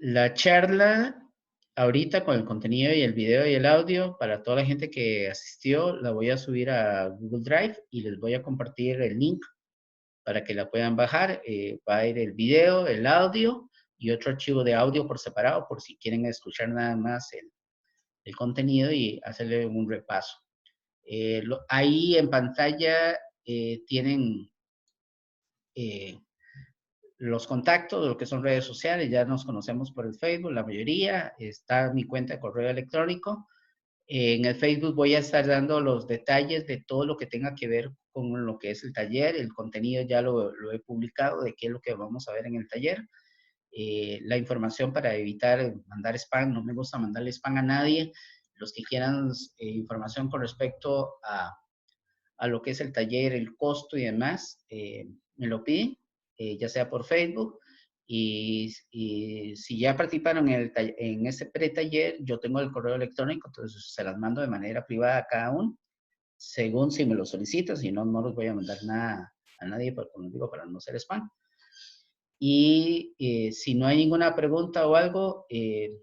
A: La charla ahorita con el contenido y el video y el audio para toda la gente que asistió la voy a subir a Google Drive y les voy a compartir el link para que la puedan bajar. Va a ir el video, el audio y otro archivo de audio por separado por si quieren escuchar nada más el contenido y hacerle un repaso. Ahí en pantalla tienen los contactos, lo que son redes sociales, ya nos conocemos por el Facebook, la mayoría, está mi cuenta de correo electrónico. En el Facebook voy a estar dando los detalles de todo lo que tenga que ver con lo que es el taller, el contenido ya lo he publicado de qué es lo que vamos a ver en el taller. La información para evitar mandar spam, no me gusta mandarle spam a nadie. Los que quieran información con respecto a lo que es el taller, el costo y demás, me lo piden, ya sea por Facebook. Y si ya participaron en ese pre-taller, yo tengo el correo electrónico, entonces se las mando de manera privada a cada uno, según si me lo solicitan, si no, no los voy a mandar nada a nadie, como les digo, para no ser spam. Y si no hay ninguna pregunta o algo,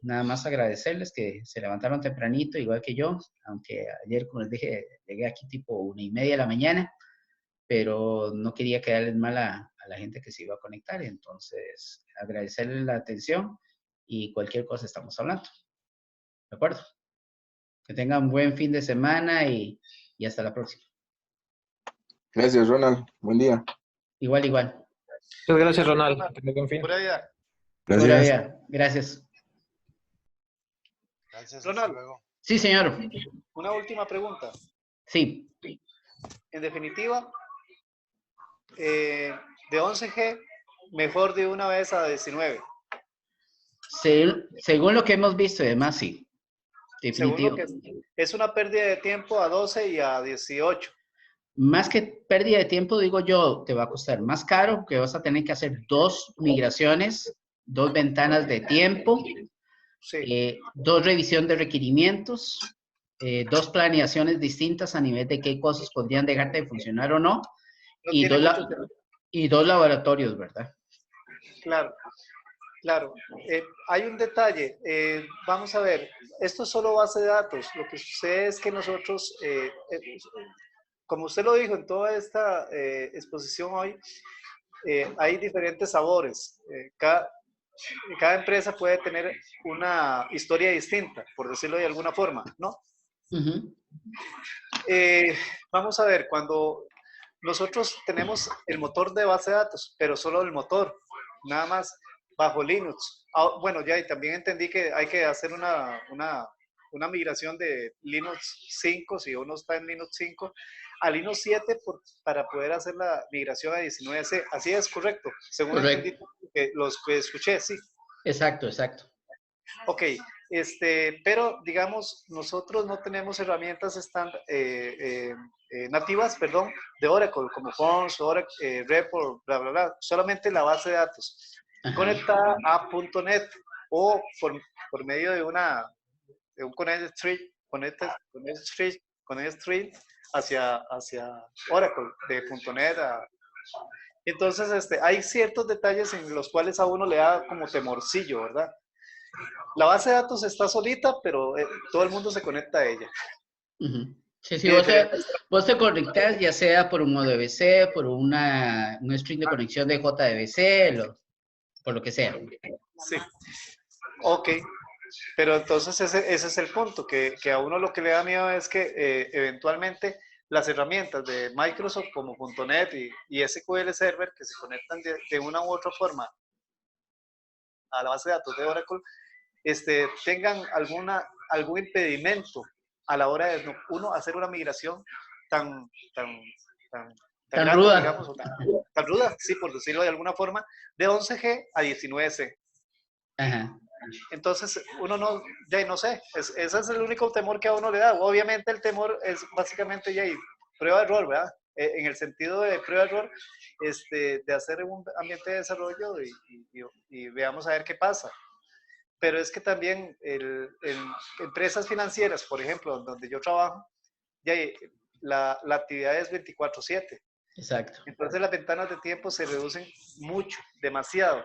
A: nada más agradecerles que se levantaron tempranito, igual que yo, aunque ayer, como les dije, llegué aquí tipo 1:30 de la mañana, pero no quería quedarles mal a la gente que se iba a conectar. Entonces, agradecerles la atención y cualquier cosa estamos hablando. ¿De acuerdo? Que tengan un buen fin de semana y hasta la próxima.
B: Gracias, Ronald. Buen día.
A: Igual, igual.
C: Muchas gracias, Ronald. Que tenga buen fin.
D: Pura vida.
B: Gracias.
A: Pura vida. Gracias.
D: Gracias,
E: Ronald.
D: hasta luego.
A: Sí, señor.
E: Una última pregunta.
A: Sí.
E: En definitiva, de 11G, mejor de una vez a 19.
A: Según lo que hemos visto y demás, sí. Definitivo.
E: Según lo que es una pérdida de tiempo a 12 y a 18.
A: Más que pérdida de tiempo, digo yo, te va a costar más caro, que vas a tener que hacer 2 migraciones, 2 ventanas de tiempo,
E: Sí.
A: 2 revisiones de requerimientos, 2 planeaciones distintas a nivel de qué cosas podrían dejarte de funcionar o no,
E: No
A: y,
E: tiene
A: 2 laboratorios, ¿verdad?
E: Claro, claro. Hay un detalle. Vamos a ver. Esto es solo base de datos. Lo que sucede es que nosotros como usted lo dijo en toda esta exposición hoy, hay diferentes sabores. Cada empresa puede tener una historia distinta, por decirlo de alguna forma, ¿no?
A: Ujú.
E: Vamos a ver, cuando nosotros tenemos el motor de base de datos, pero solo el motor, nada más bajo Linux. Bueno, ya y también entendí que hay que hacer una migración de Linux 5, si uno está en Linux 5, a Linux 7 para poder hacer la migración a 19C. Así es, correcto. Según entendí
A: Correcto.
E: los que escuché, sí.
A: Exacto, exacto.
E: Ok, pero digamos, nosotros no tenemos herramientas nativas, perdón, de Oracle, como Forms, Oracle, Report, bla, bla, bla, solamente la base de datos,
A: Ajá.
E: conectada a .NET o por medio de un connect street hacia Oracle, de .NET a... Entonces, hay ciertos detalles en los cuales a uno le da como temorcillo, ¿verdad? La base de datos está solita, pero todo el mundo se conecta a ella.
A: Ujú. Sí, sí,
E: Y diferentes...
A: vos te conectas ya sea por un ODBC, por un string de conexión de JDBC, por lo que sea.
E: Sí, ok. Pero entonces ese es el punto, que a uno lo que le da miedo es que eventualmente las herramientas de Microsoft como .NET y SQL Server que se conectan de una u otra forma a la base de datos de Oracle, tengan algún impedimento a la hora de uno hacer una migración tan, tan, tan, tan
A: Tan
E: grande,
A: ruda.
E: digamos, o tan ruda, sí, por decirlo de alguna forma, de 11G a 19C.
A: Ajá.
E: Entonces, uno ya no sé, ese es el único temor que a uno le da. Obviamente el temor es básicamente ya prueba-error, ¿verdad? En el sentido de prueba-error, de hacer un ambiente de desarrollo y veamos a ver qué pasa. Pero es que también en empresas financieras, por ejemplo, donde yo trabajo, ya la actividad es 24/7.
A: Exacto.
E: Entonces las ventanas de tiempo se reducen mucho, demasiado.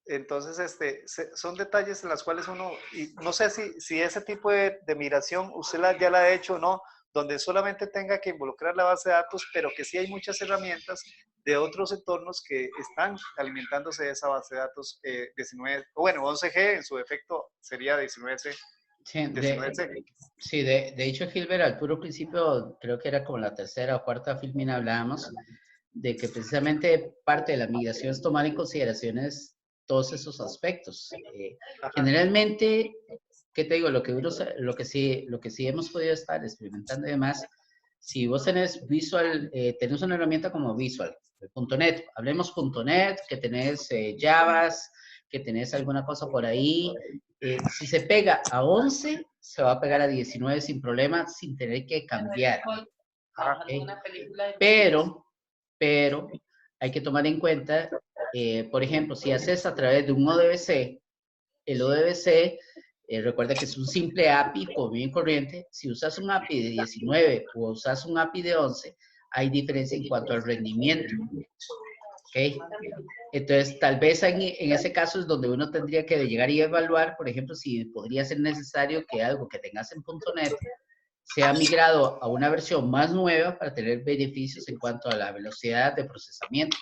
E: Entonces, son detalles en los cuales uno, y no sé si ese tipo de migración usted ya la ha hecho o no, donde solamente tenga que involucrar la base de datos, pero que sí hay muchas herramientas de otros entornos que están alimentándose de esa base de datos 19, bueno, 11G en su efecto sería 19C.
A: Sí,
E: 19C.
A: sí, de hecho, Gilbert, al puro principio, creo que era como la tercera o cuarta filmina, hablábamos de que precisamente parte de la migración es tomar en consideraciones todos esos aspectos. Generalmente, ¿qué te digo? Lo que sí hemos podido estar experimentando y demás, si vos tenés tenés una herramienta como Visual, .NET, hablemos .NET, que tenés Javas, que tenés alguna cosa por ahí, si se pega a 11, se va a pegar a 19 sin problema, sin tener que cambiar. ¿Okay? Pero hay que tomar en cuenta, por ejemplo, si haces a través de un ODBC, el ODBC, recuerda que es un simple API común y corriente. Si usas un API de 19 o usas un API de 11, hay diferencia en cuanto al rendimiento. ¿Okay? Entonces, tal vez en ese caso es donde uno tendría que llegar y evaluar, por ejemplo, si podría ser necesario que algo que tengas en .NET sea migrado a una versión más nueva para tener beneficios en cuanto a la velocidad de procesamiento.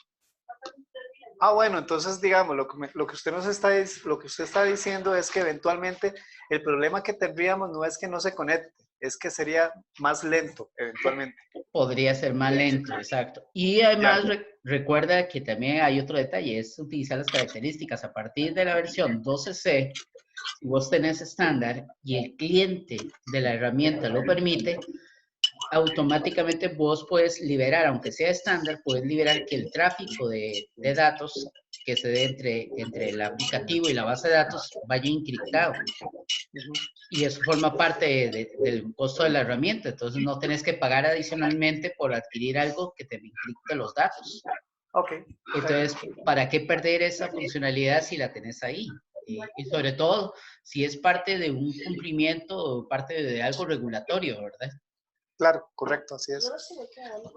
E: Bueno, entonces digamos, lo que usted está diciendo es que eventualmente el problema que tendríamos no es que no se conecte, es que sería más lento eventualmente.
A: Podría ser más lento, exacto. Y además recuerda que también hay otro detalle, es utilizar las características a partir de la versión 12C. Si vos tenés estándar y el cliente de la herramienta lo permite, automáticamente vos puedes liberar, aunque sea estándar, puedes liberar que el tráfico de datos que se dé entre el aplicativo y la base de datos vaya encriptado. Y eso forma parte del costo de la herramienta. Entonces no tenés que pagar adicionalmente por adquirir algo que te encripte los datos.
E: Okay.
A: Entonces, ¿para qué perder esa funcionalidad si la tenés ahí? Y sobre todo, si es parte de un cumplimiento o parte de algo regulatorio, ¿verdad?
E: Claro, correcto, así es.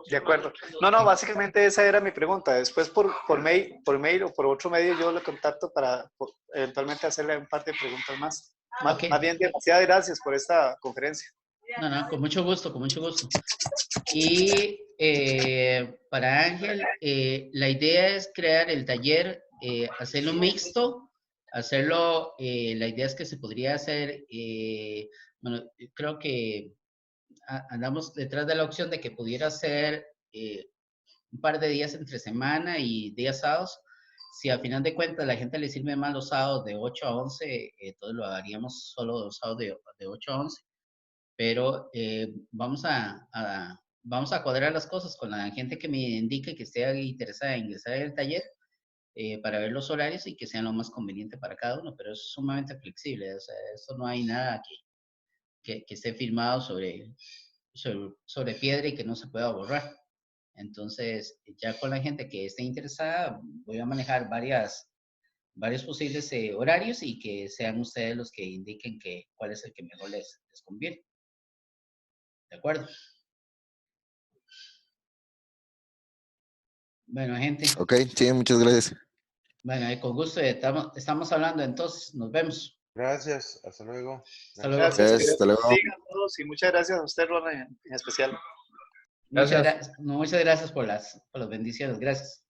E: De acuerdo. No, básicamente esa era mi pregunta. Después por mail o por otro medio yo lo contacto para eventualmente hacerle un par de preguntas más. Más bien, demasiadas gracias por esta conferencia.
A: No, con mucho gusto, con mucho gusto. Y para Ángel, la idea es crear el taller, hacerlo mixto, hacerlo, la idea es que se podría hacer, bueno, creo que andamos detrás de la opción de que pudiera ser un par de días entre semana y días sábados. Si a final de cuentas la gente le sirve más los sábados de 8 a 11, entonces lo haríamos solo los sábados de 8 a 11. Pero vamos a cuadrar las cosas con la gente que me indique que esté interesada en ingresar en el taller para ver los horarios y que sean lo más conveniente para cada uno, pero es sumamente flexible. O sea, esto no hay nada que esté firmado sobre piedra y que no se pueda borrar. Entonces, ya con la gente que esté interesada, voy a manejar varios posibles horarios y que sean ustedes los que indiquen cuál es el que mejor les conviene. ¿De acuerdo? Bueno, gente.
B: Ok, sí, muchas gracias.
A: Bueno, con gusto estamos hablando entonces. Nos vemos.
D: Gracias, hasta luego.
A: Hasta luego.
E: Gracias, que
B: Gracias,
E: Dios
B: hasta
E: los
B: luego.
E: bendiga a todos y muchas gracias a usted, Ronald, en especial.
C: Gracias.
A: Muchas gracias por las bendiciones. Gracias.